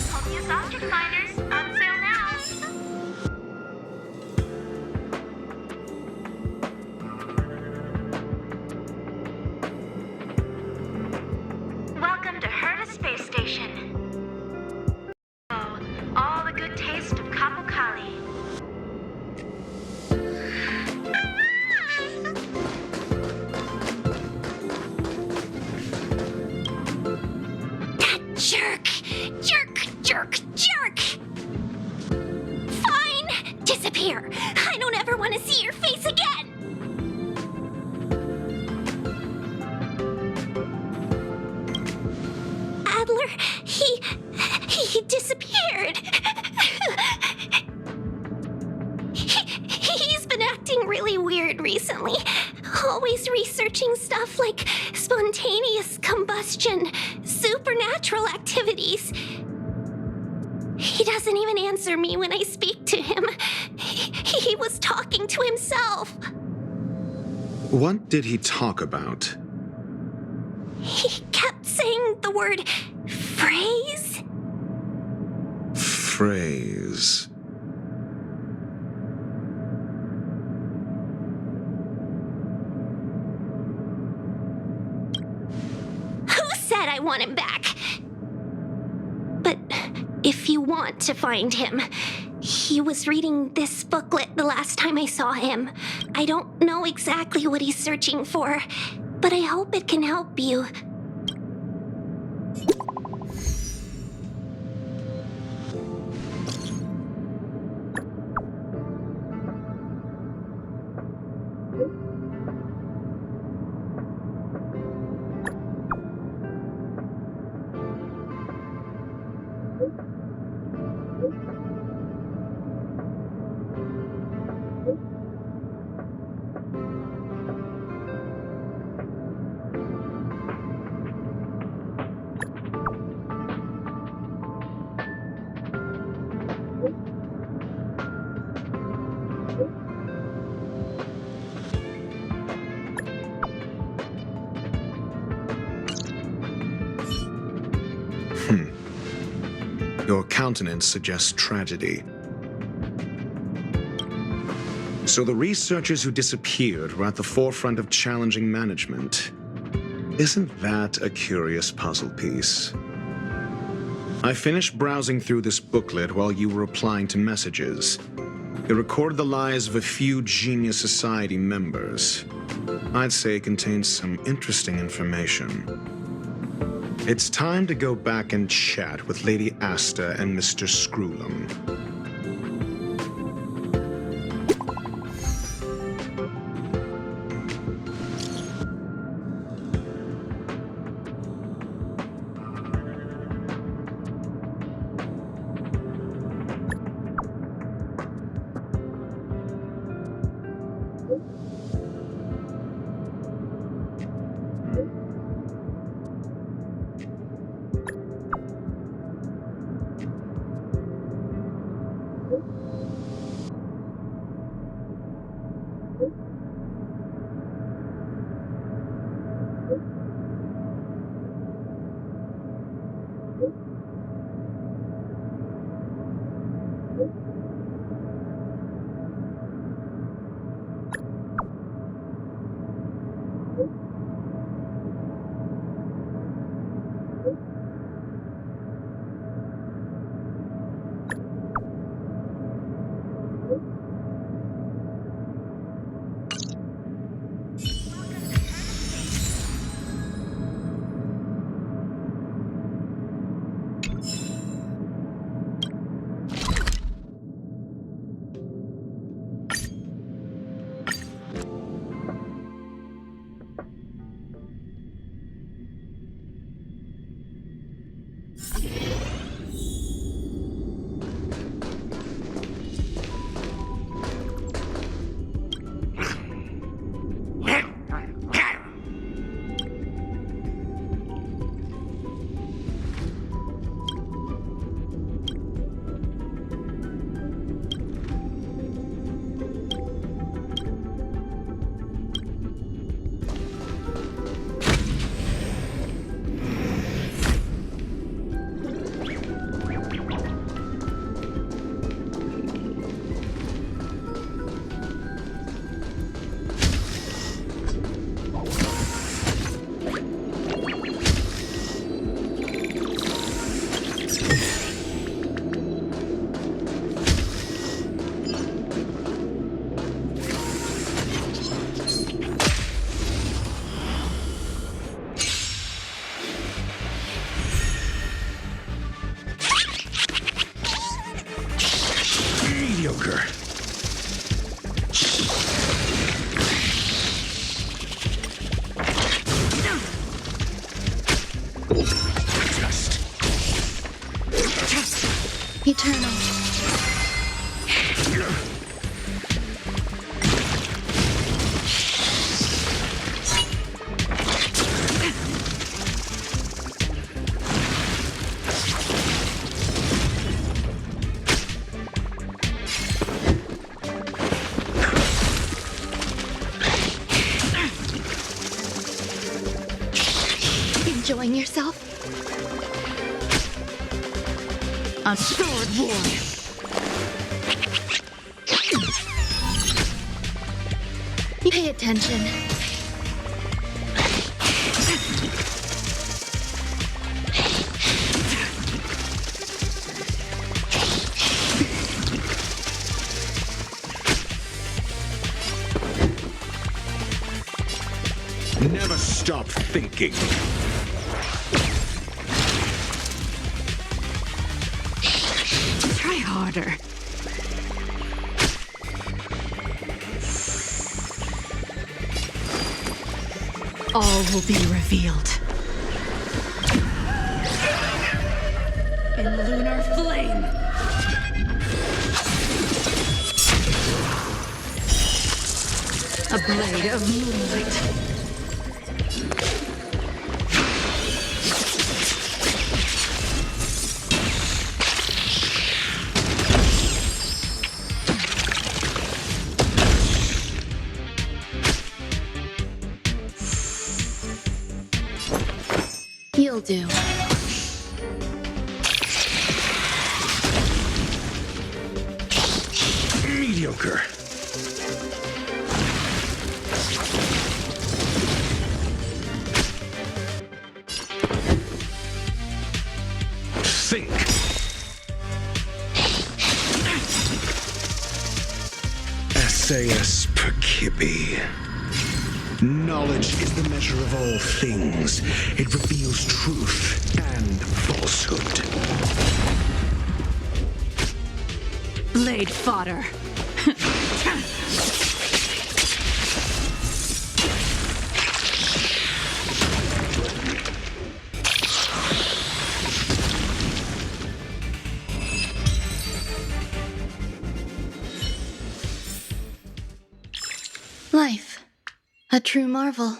Copious object finders on sale now. Welcome to Herta Space Station. Oh, all the good taste of Capo Kali. Jerk! Jerk! Jerk! Jerk! here. He disappeared. He's been acting really weird recently. Always researching stuff like spontaneous combustion, supernatural activities. He doesn't even answer me when I speak to him. He was talking to himself. What did he talk about? He kept saying the word phrase. Phrase. Who said I want him back? But if you want to find him, he was reading this booklet the last time I saw him. I don't know exactly what he's searching for, but I hope it can help you. Your countenance suggests tragedy. So the researchers who disappeared were at the forefront of challenging management. Isn't that a curious puzzle piece? I finished browsing through this booklet while you were replying to messages. It recorded the lives of a few Genius Society members. I'd say it contains some interesting information. It's time to go back and chat with Lady Asta and Mr. Screwlum. Mediocre. Just Eternal. Enjoying yourself? A sword war. Pay attention. Never stop thinking. Try harder. All will be revealed. In lunar flame. A blade of moonlight. You'll do. Mediocre. Think. Essayus Percipi. Knowledge is the measure of all things. It reveals truth and falsehood. Blade fodder. Life. A true marvel.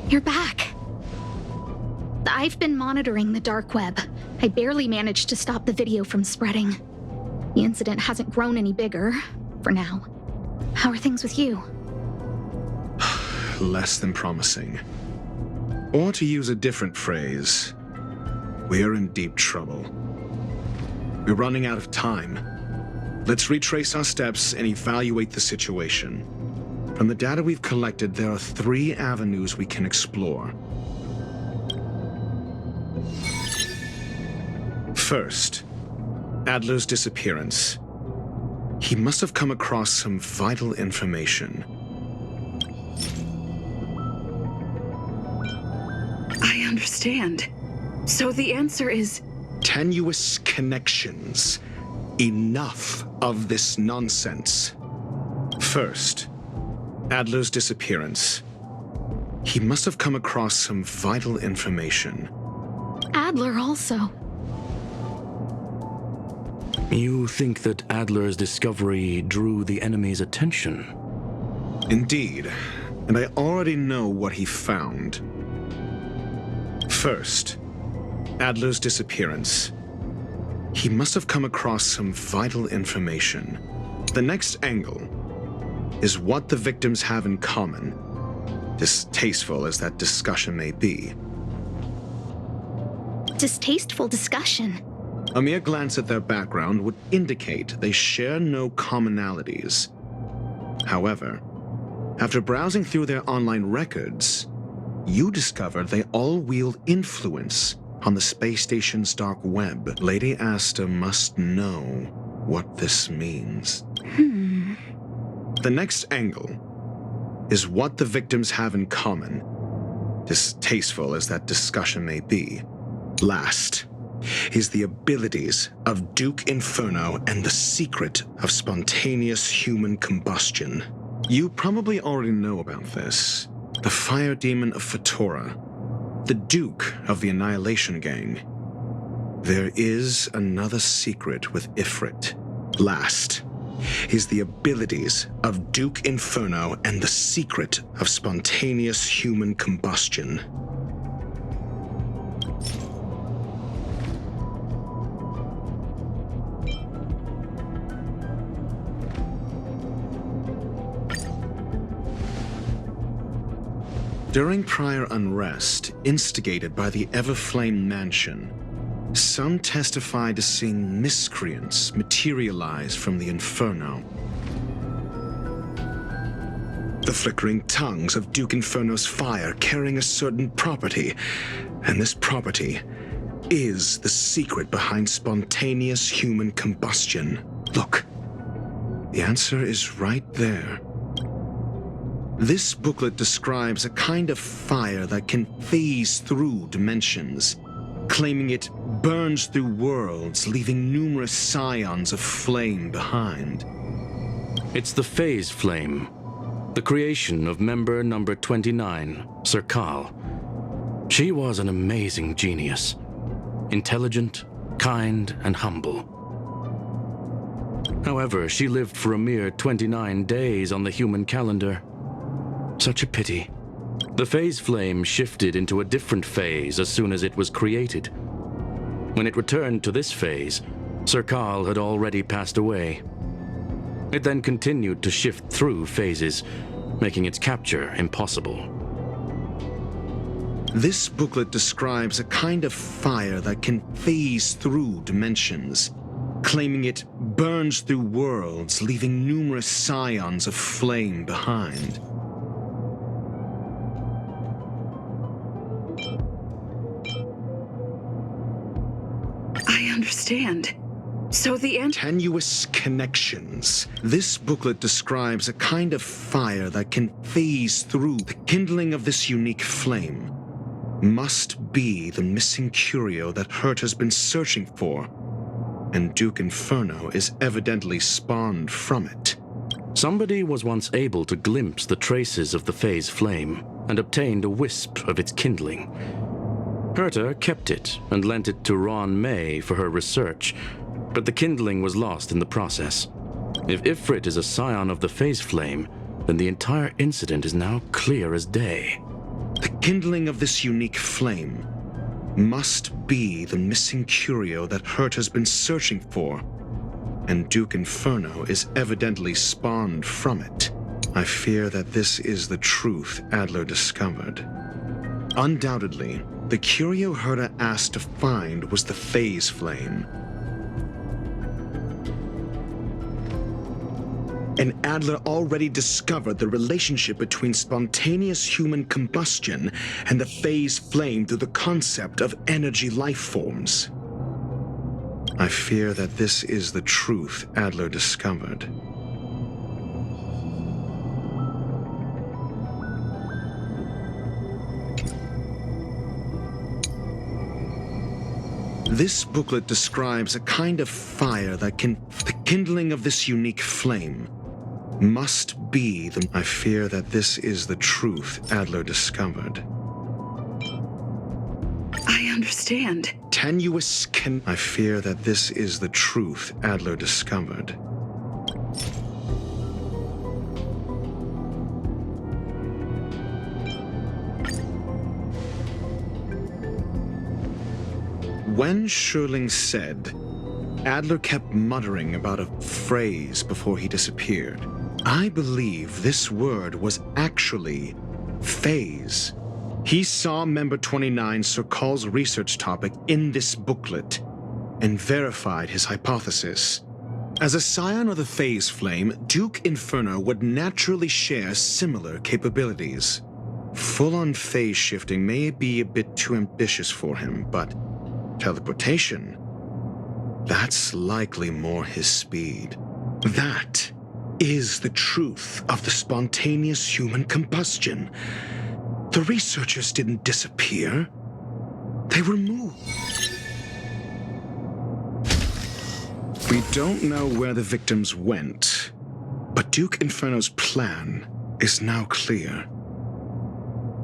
You're back. I've been monitoring the dark web. I barely managed to stop the video from spreading. The incident hasn't grown any bigger, for now. How are things with you? Less than promising. Or to use a different phrase, we're in deep trouble. We're running out of time. Let's retrace our steps and evaluate the situation. From the data we've collected, there are 3 avenues we can explore. First, Adler's disappearance. He must have come across some vital information. I understand. So the answer is... Tenuous connections. Enough of this nonsense. First, Adler's disappearance. He must have come across some vital information. Adler also. You think that Adler's discovery drew the enemy's attention? Indeed, and I already know what he found. First, Adler's disappearance. He must have come across some vital information. The next angle is what the victims have in common, distasteful as that discussion may be. Distasteful discussion? A mere glance at their background would indicate they share no commonalities. However, after browsing through their online records, you discover they all wield influence on the space station's dark web. Lady Asta must know what this means. The next angle is what the victims have in common, distasteful as that discussion may be. Last, is the abilities of Duke Inferno and the secret of spontaneous human combustion. You probably already know about this. The fire demon of Fetora, the Duke of the Annihilation Gang. There is another secret with Ifrit. Last is the abilities of Duke Inferno and the secret of spontaneous human combustion. During prior unrest, instigated by the Everflame Mansion, some testified to seeing miscreants materialize from the Inferno. The flickering tongues of Duke Inferno's fire carrying a certain property, and this property is the secret behind spontaneous human combustion. Look, the answer is right there. This booklet describes a kind of fire that can phase through dimensions, claiming it burns through worlds, leaving numerous scions of flame behind. It's the phase flame, the creation of member number 29, Sir Kal. She was an amazing genius, intelligent, kind, and humble. However, she lived for a mere 29 days on the human calendar. Such a pity. The phase flame shifted into a different phase as soon as it was created. When it returned to this phase, Sir Kal had already passed away. It then continued to shift through phases, making its capture impossible. This booklet describes a kind of fire that can phase through dimensions, claiming it burns through worlds, leaving numerous scions of flame behind. I understand. So the end. Tenuous connections. This booklet describes a kind of fire that can phase through. The kindling of this unique flame must be the missing curio that Hurt has been searching for, and Duke Inferno is evidently spawned from it. Somebody was once able to glimpse the traces of the phase flame and obtained a wisp of its kindling. Herta kept it and lent it to Ron May for her research, but the kindling was lost in the process. If Ifrit is a scion of the phase flame, then the entire incident is now clear as day. The kindling of this unique flame must be the missing curio that Hurt has been searching for, and Duke Inferno is evidently spawned from it. I fear that this is the truth Adler discovered. Undoubtedly, the curio Herta asked to find was the phase flame. And Adler already discovered the relationship between spontaneous human combustion and the phase flame through the concept of energy life forms. I fear that this is the truth Adler discovered. This booklet describes a kind of fire that can... The kindling of this unique flame must be the... I fear that this is the truth Adler discovered. I understand. Tenuous can... I fear that this is the truth Adler discovered. When Schurling said, Adler kept muttering about a phrase before he disappeared. I believe this word was actually phase. He saw Member 29 Sir Kal's research topic in this booklet and verified his hypothesis. As a scion of the phase flame, Duke Inferno would naturally share similar capabilities. Full-on phase shifting may be a bit too ambitious for him, but teleportation, that's likely more his speed. That is the truth of the spontaneous human combustion. The researchers didn't disappear. They were moved. We don't know where the victims went, but Duke Inferno's plan is now clear.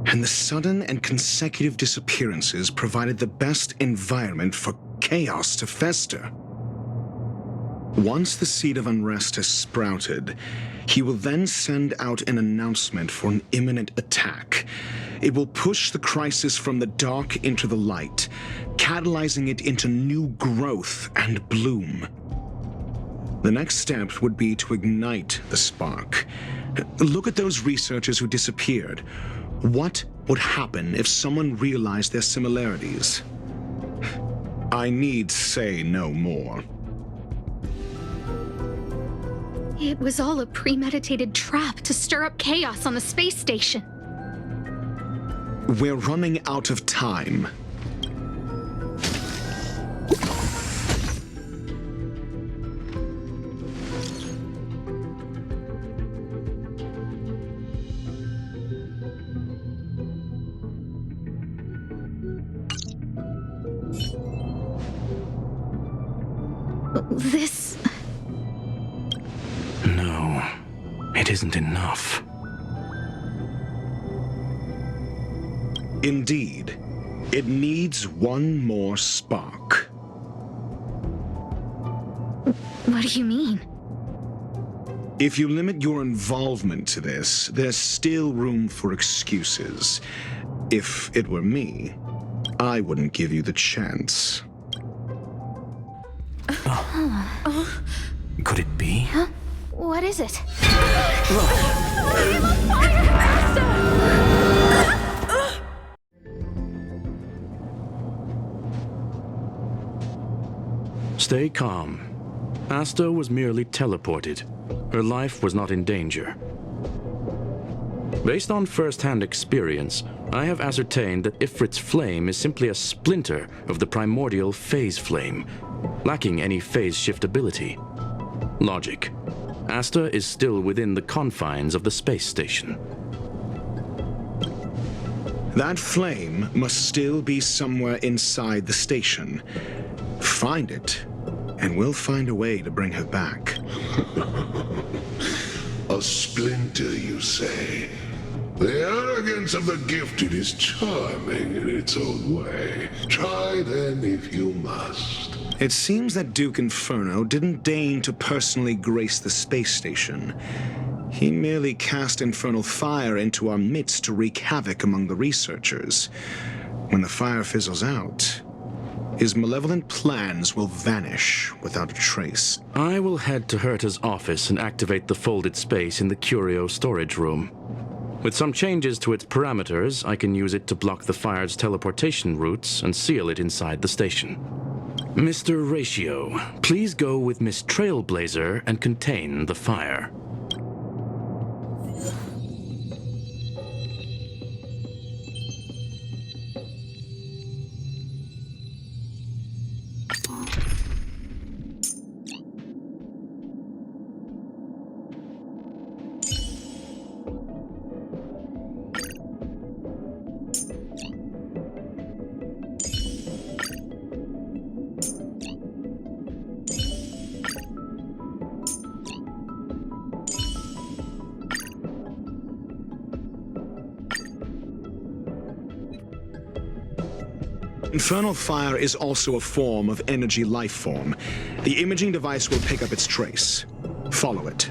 And the sudden and consecutive disappearances provided the best environment for chaos to fester. Once the seed of unrest has sprouted, he will then send out an announcement for an imminent attack. It will push the crisis from the dark into the light, catalyzing it into new growth and bloom. The next step would be to ignite the spark. Look at those researchers who disappeared. What would happen if someone realized their similarities? I need say no more. It was all a premeditated trap to stir up chaos on the space station. We're running out of time. This... No, it isn't enough. Indeed, it needs one more spark. What do you mean? If you limit your involvement to this, there's still room for excuses. If it were me, I wouldn't give you the chance. Could it be? Huh? What is it? Stay calm. Asta was merely teleported. Her life was not in danger. Based on first-hand experience, I have ascertained that Ifrit's flame is simply a splinter of the primordial phase flame, lacking any phase shift ability. Logic. Asta is still within the confines of the space station. That flame must still be somewhere inside the station. Find it, and we'll find a way to bring her back. A splinter, you say? The arrogance of the gifted is charming in its own way. Try then if you must. It seems that Duke Inferno didn't deign to personally grace the space station. He merely cast infernal fire into our midst to wreak havoc among the researchers. When the fire fizzles out, his malevolent plans will vanish without a trace. I will head to Herta's office and activate the folded space in the curio storage room. With some changes to its parameters, I can use it to block the fire's teleportation routes and seal it inside the station. Mr. Ratio, please go with Miss Trailblazer and contain the fire. Infernal fire is also a form of energy life form. The imaging device will pick up its trace. Follow it.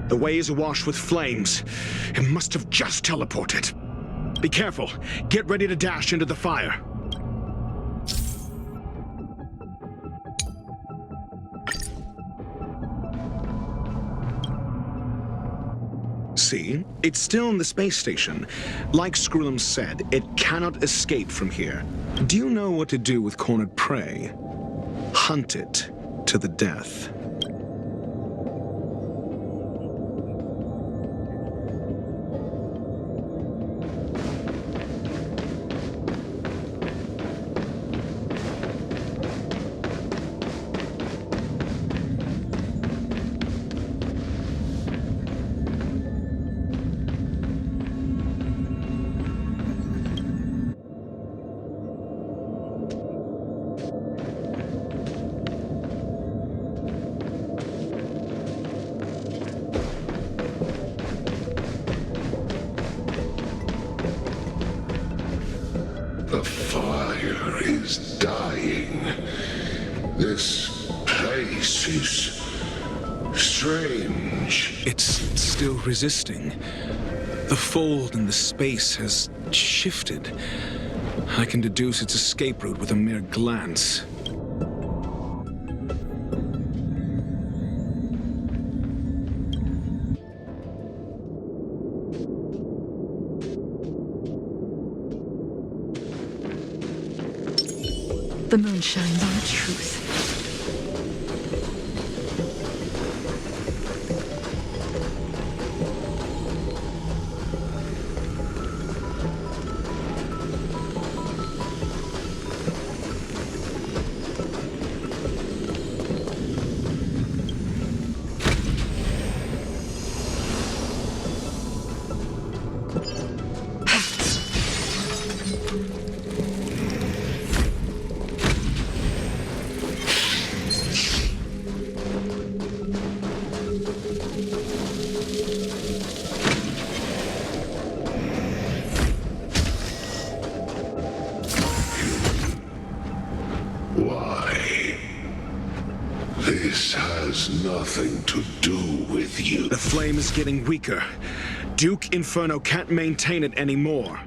The way is awash with flames. It must have just teleported. Be careful. Get ready to dash into the fire. See? It's still in the space station. Like Skrullum said, it cannot escape from here. Do you know what to do with cornered prey? Hunt it to the death. The fire is dying. This place is strange. It's still resisting. The fold in the space has shifted. I can deduce its escape route with a mere glance. The moon shines on the truth. Why? This has nothing to do with you. The flame is getting weaker. Duke Inferno can't maintain it anymore.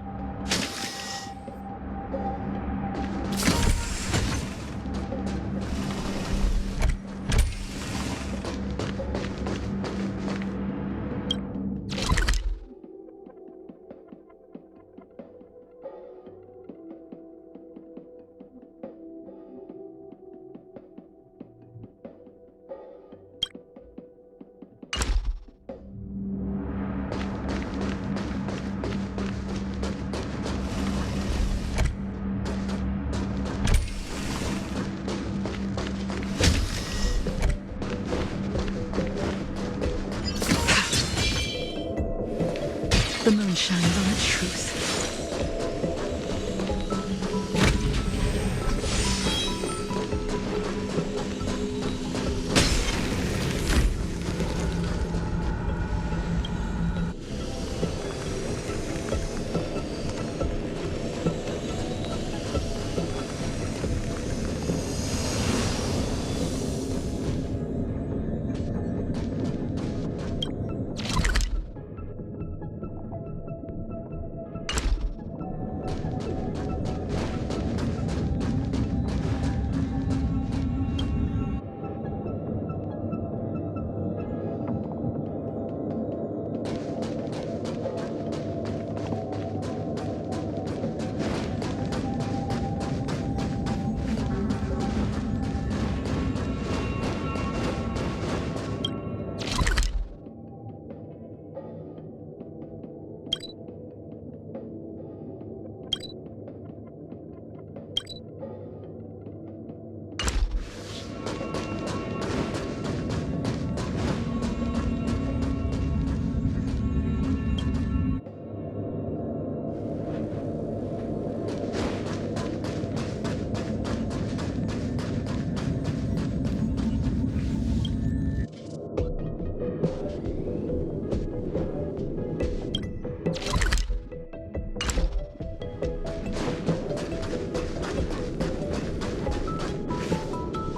The moon shines on the truth.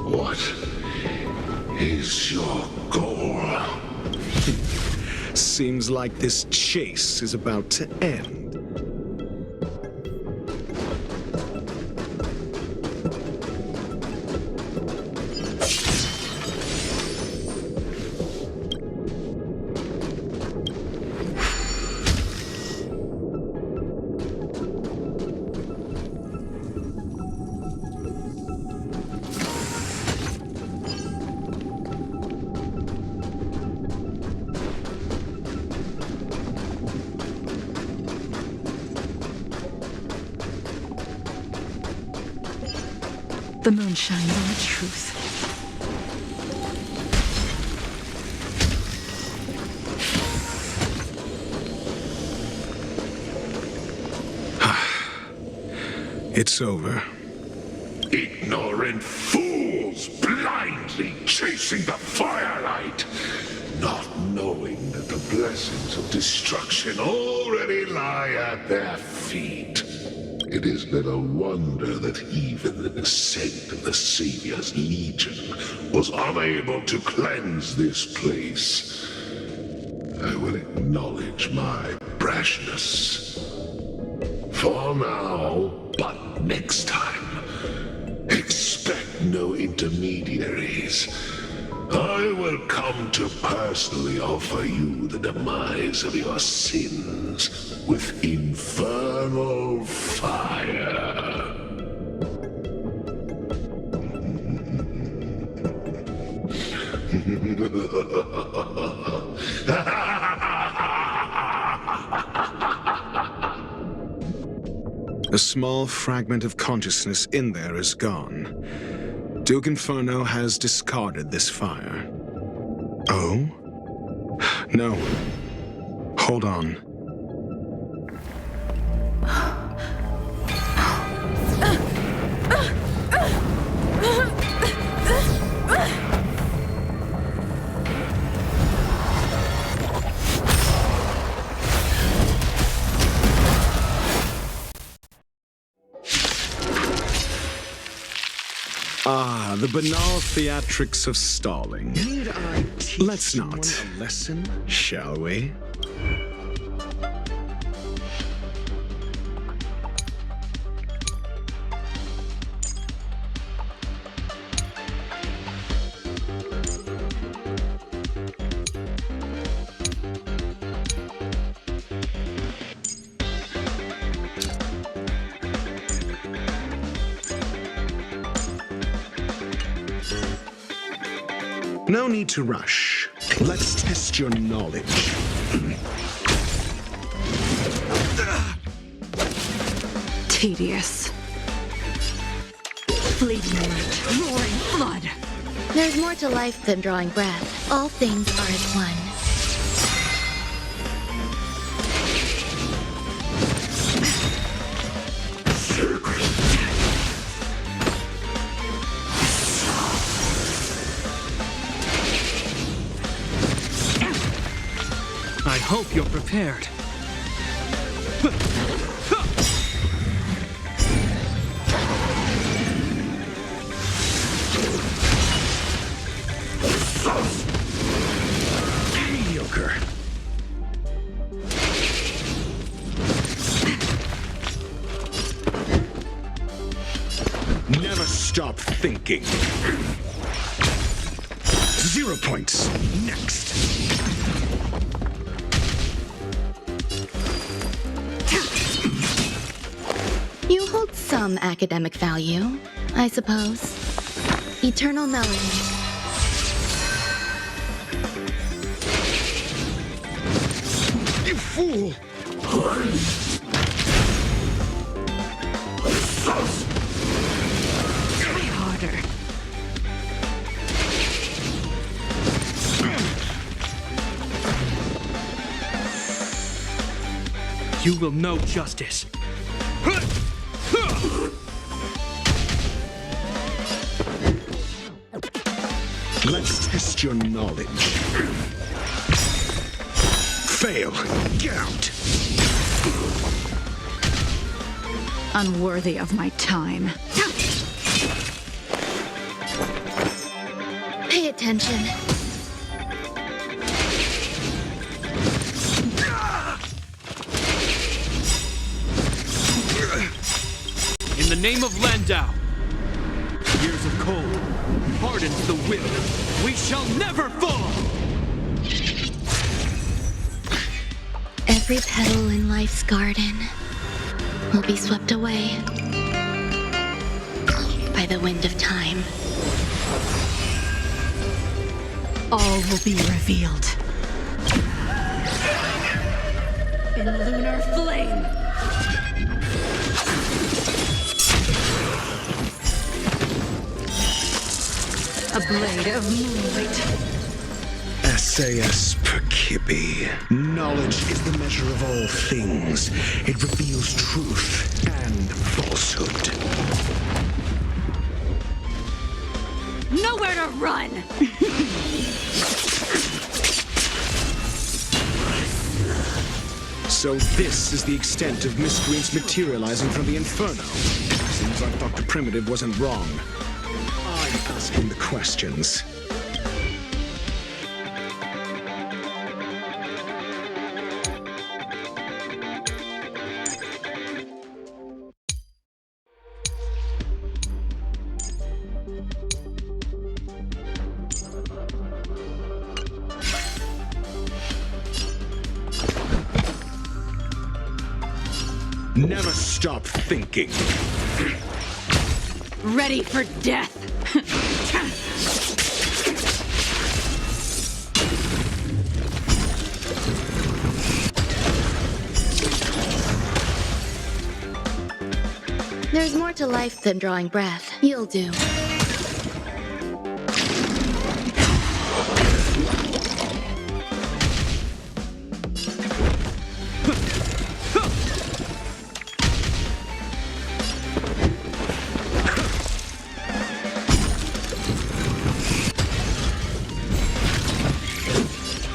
What is your goal? Seems like this chase is about to end. The moon shines on the truth. It's over. Ignorant fools blindly chasing the firelight, not knowing that the blessings of destruction already lie at their feet. It is little wonder that even the descent of the Savior's Legion was unable to cleanse this place. I will acknowledge my brashness. For now, but next time, expect no intermediaries. I will come to personally offer you the demise of your sins with infernal fire. A small fragment of consciousness in there is gone. Duke Inferno has discarded this fire. Oh? No. Hold on. Ah, the banal theatrics of stalling. Need I teach Let's not. someone a lesson? Shall we? No need to rush. Let's test your knowledge. Tedious. Fleeting light, roaring flood. There's more to life than drawing breath. All things are as one. I hope you're prepared. Mediocre. Never stop thinking. 0 points. Next. You hold some academic value, I suppose. Eternal melody. You fool! Try harder. You will know justice. Let's test your knowledge. Fail. Get out. Unworthy of my time. Pay attention. In the name of Landau, years of cold hardens the whip. We shall never fall! Every petal in life's garden will be swept away by the wind of time. All will be revealed. In lunar flame. A blade of moonlight. SAS Percipi. Knowledge is the measure of all things. It reveals truth and falsehood. Nowhere to run! So this is the extent of miscreants materializing from the Inferno. Seems like Dr. Primitive wasn't wrong. I'm asking the questions. Never stop thinking. Ready for death. There's more to life than drawing breath. You'll do.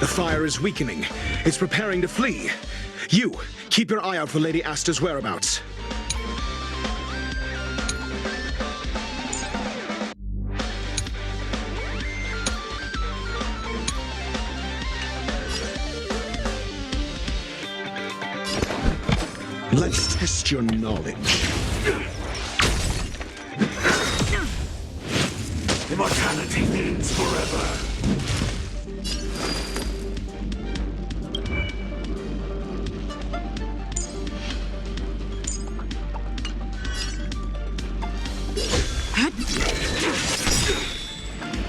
The fire is weakening. It's preparing to flee. You, keep your eye out for Lady Asta's whereabouts. Let's test your knowledge. Immortality means forever.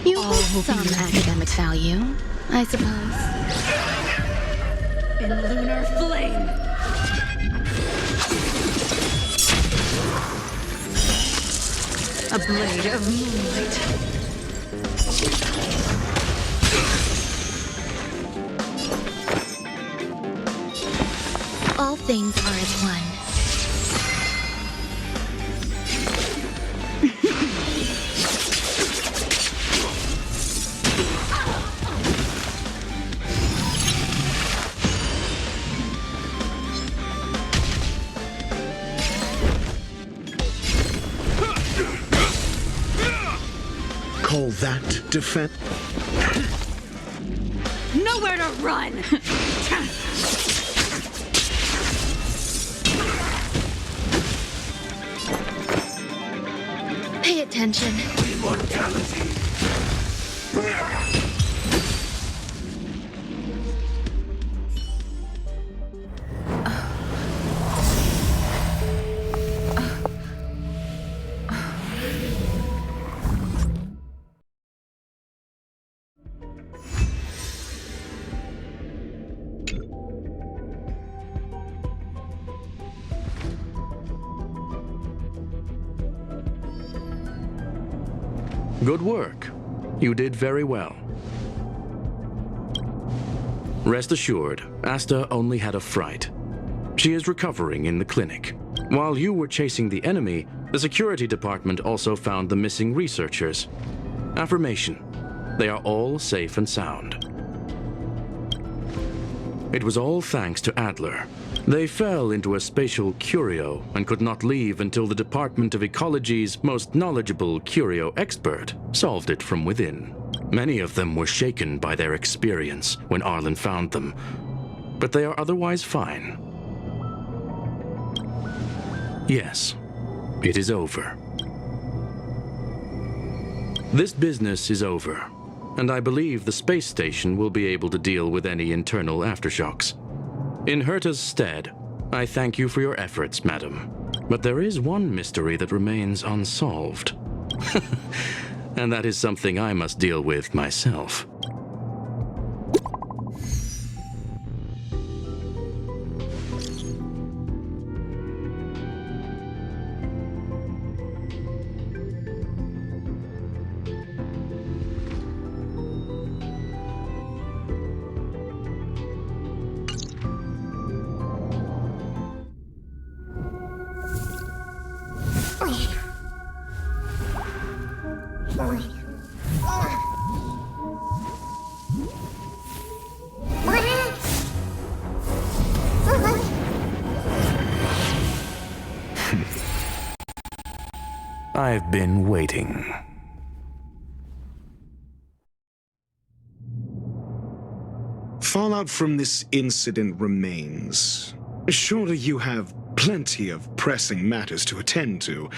You hold some academic value, I suppose. In lunar flame. A blade of moonlight. All things are as one. Call that defense? Nowhere to run! Pay attention. Immortality. Good work. You did very well. Rest assured, Asta only had a fright. She is recovering in the clinic. While you were chasing the enemy, the security department also found the missing researchers. Affirmation: they are all safe and sound. It was all thanks to Adler. They fell into a spatial curio and could not leave until the Department of Ecology's most knowledgeable curio expert solved it from within. Many of them were shaken by their experience when Arlen found them, but they are otherwise fine. Yes, it is over. This business is over, and I believe the space station will be able to deal with any internal aftershocks. In Herta's stead, I thank you for your efforts, madam. But there is one mystery that remains unsolved. And that is something I must deal with myself. I've been waiting. Fallout from this incident remains. Surely you have plenty of pressing matters to attend to.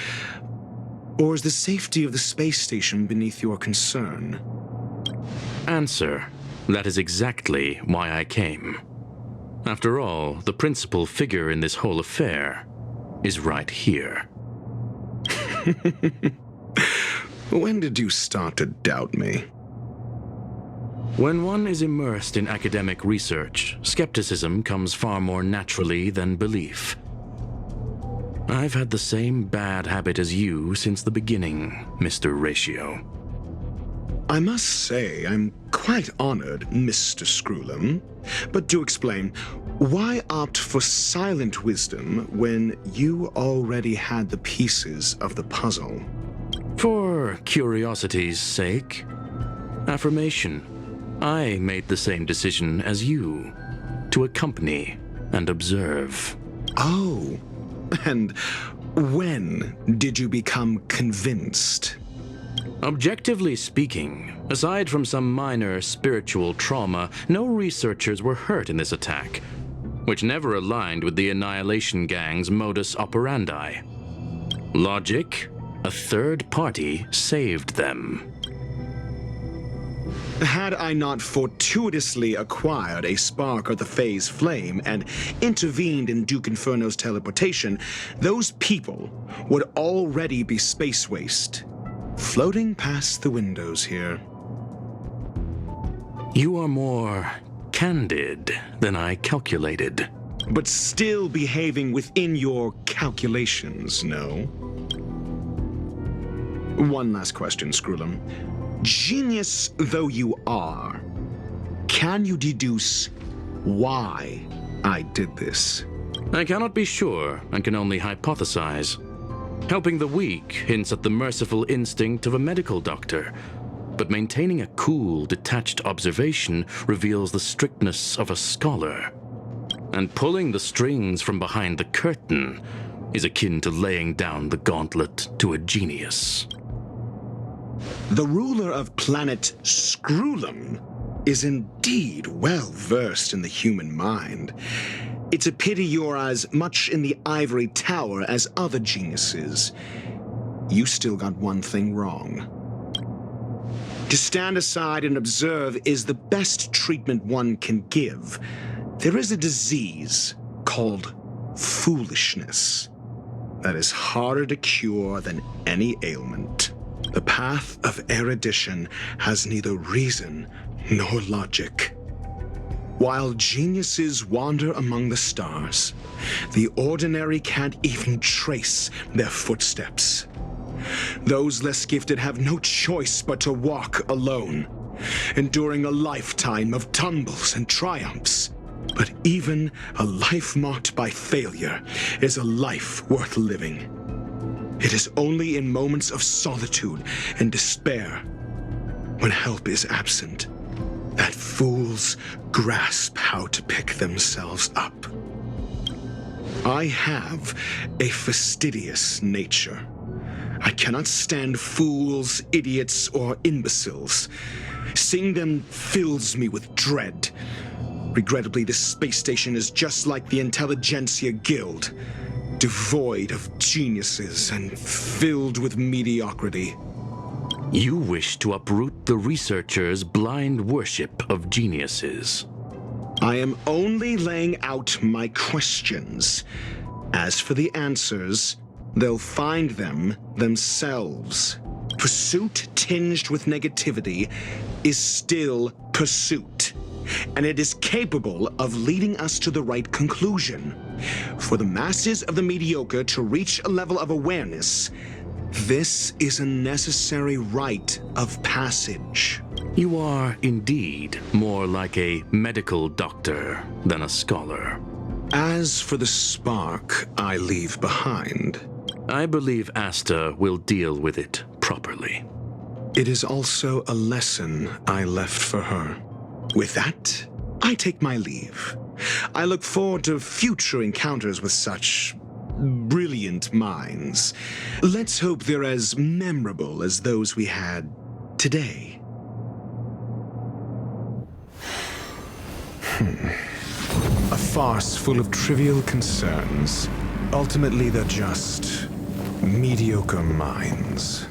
Or is the safety of the space station beneath your concern? Answer. That is exactly why I came. After all, the principal figure in this whole affair is right here. When did you start to doubt me? When one is immersed in academic research, skepticism comes far more naturally than belief. I've had the same bad habit as you since the beginning, Mr. Ratio. I must say I'm quite honored, Mr. Screwlum. But do explain, why opt for silent wisdom when you already had the pieces of the puzzle? For curiosity's sake. Affirmation. I made the same decision as you, to accompany and observe. Oh, and when did you become convinced? Objectively speaking, aside from some minor spiritual trauma, no researchers were hurt in this attack, which never aligned with the Annihilation Gang's modus operandi. Logic, a third party saved them. Had I not fortuitously acquired a spark of the phase flame and intervened in Duke Inferno's teleportation, those people would already be space waste, floating past the windows here. You are more candid than I calculated. But still behaving within your calculations, no? One last question, Screwlum. Genius though you are, can you deduce why I did this? I cannot be sure and can only hypothesize. Helping the weak hints at the merciful instinct of a medical doctor, but maintaining a cool, detached observation reveals the strictness of a scholar. And pulling the strings from behind the curtain is akin to laying down the gauntlet to a genius. The ruler of planet Screwlum is indeed well versed in the human mind. It's a pity you're as much in the ivory tower as other geniuses. You still got one thing wrong. To stand aside and observe is the best treatment one can give. There is a disease called foolishness that is harder to cure than any ailment. The path of erudition has neither reason nor logic. While geniuses wander among the stars, the ordinary can't even trace their footsteps. Those less gifted have no choice but to walk alone, enduring a lifetime of tumbles and triumphs. But even a life marked by failure is a life worth living. It is only in moments of solitude and despair, when help is absent, that fools grasp how to pick themselves up. I have a fastidious nature. I cannot stand fools, idiots, or imbeciles. Seeing them fills me with dread. Regrettably, this space station is just like the Intelligentsia Guild, devoid of geniuses and filled with mediocrity. You wish to uproot the researchers' blind worship of geniuses. I am only laying out my questions. As for the answers, they'll find them themselves. Pursuit tinged with negativity is still pursuit, and it is capable of leading us to the right conclusion. For the masses of the mediocre to reach a level of awareness, this is a necessary rite of passage. You are indeed more like a medical doctor than a scholar. As for the spark I leave behind, I believe Asta will deal with it properly. It is also a lesson I left for her. With that, I take my leave. I look forward to future encounters with such brilliant minds. Let's hope they're as memorable as those we had today. A farce full of trivial concerns. Ultimately, they're just mediocre minds.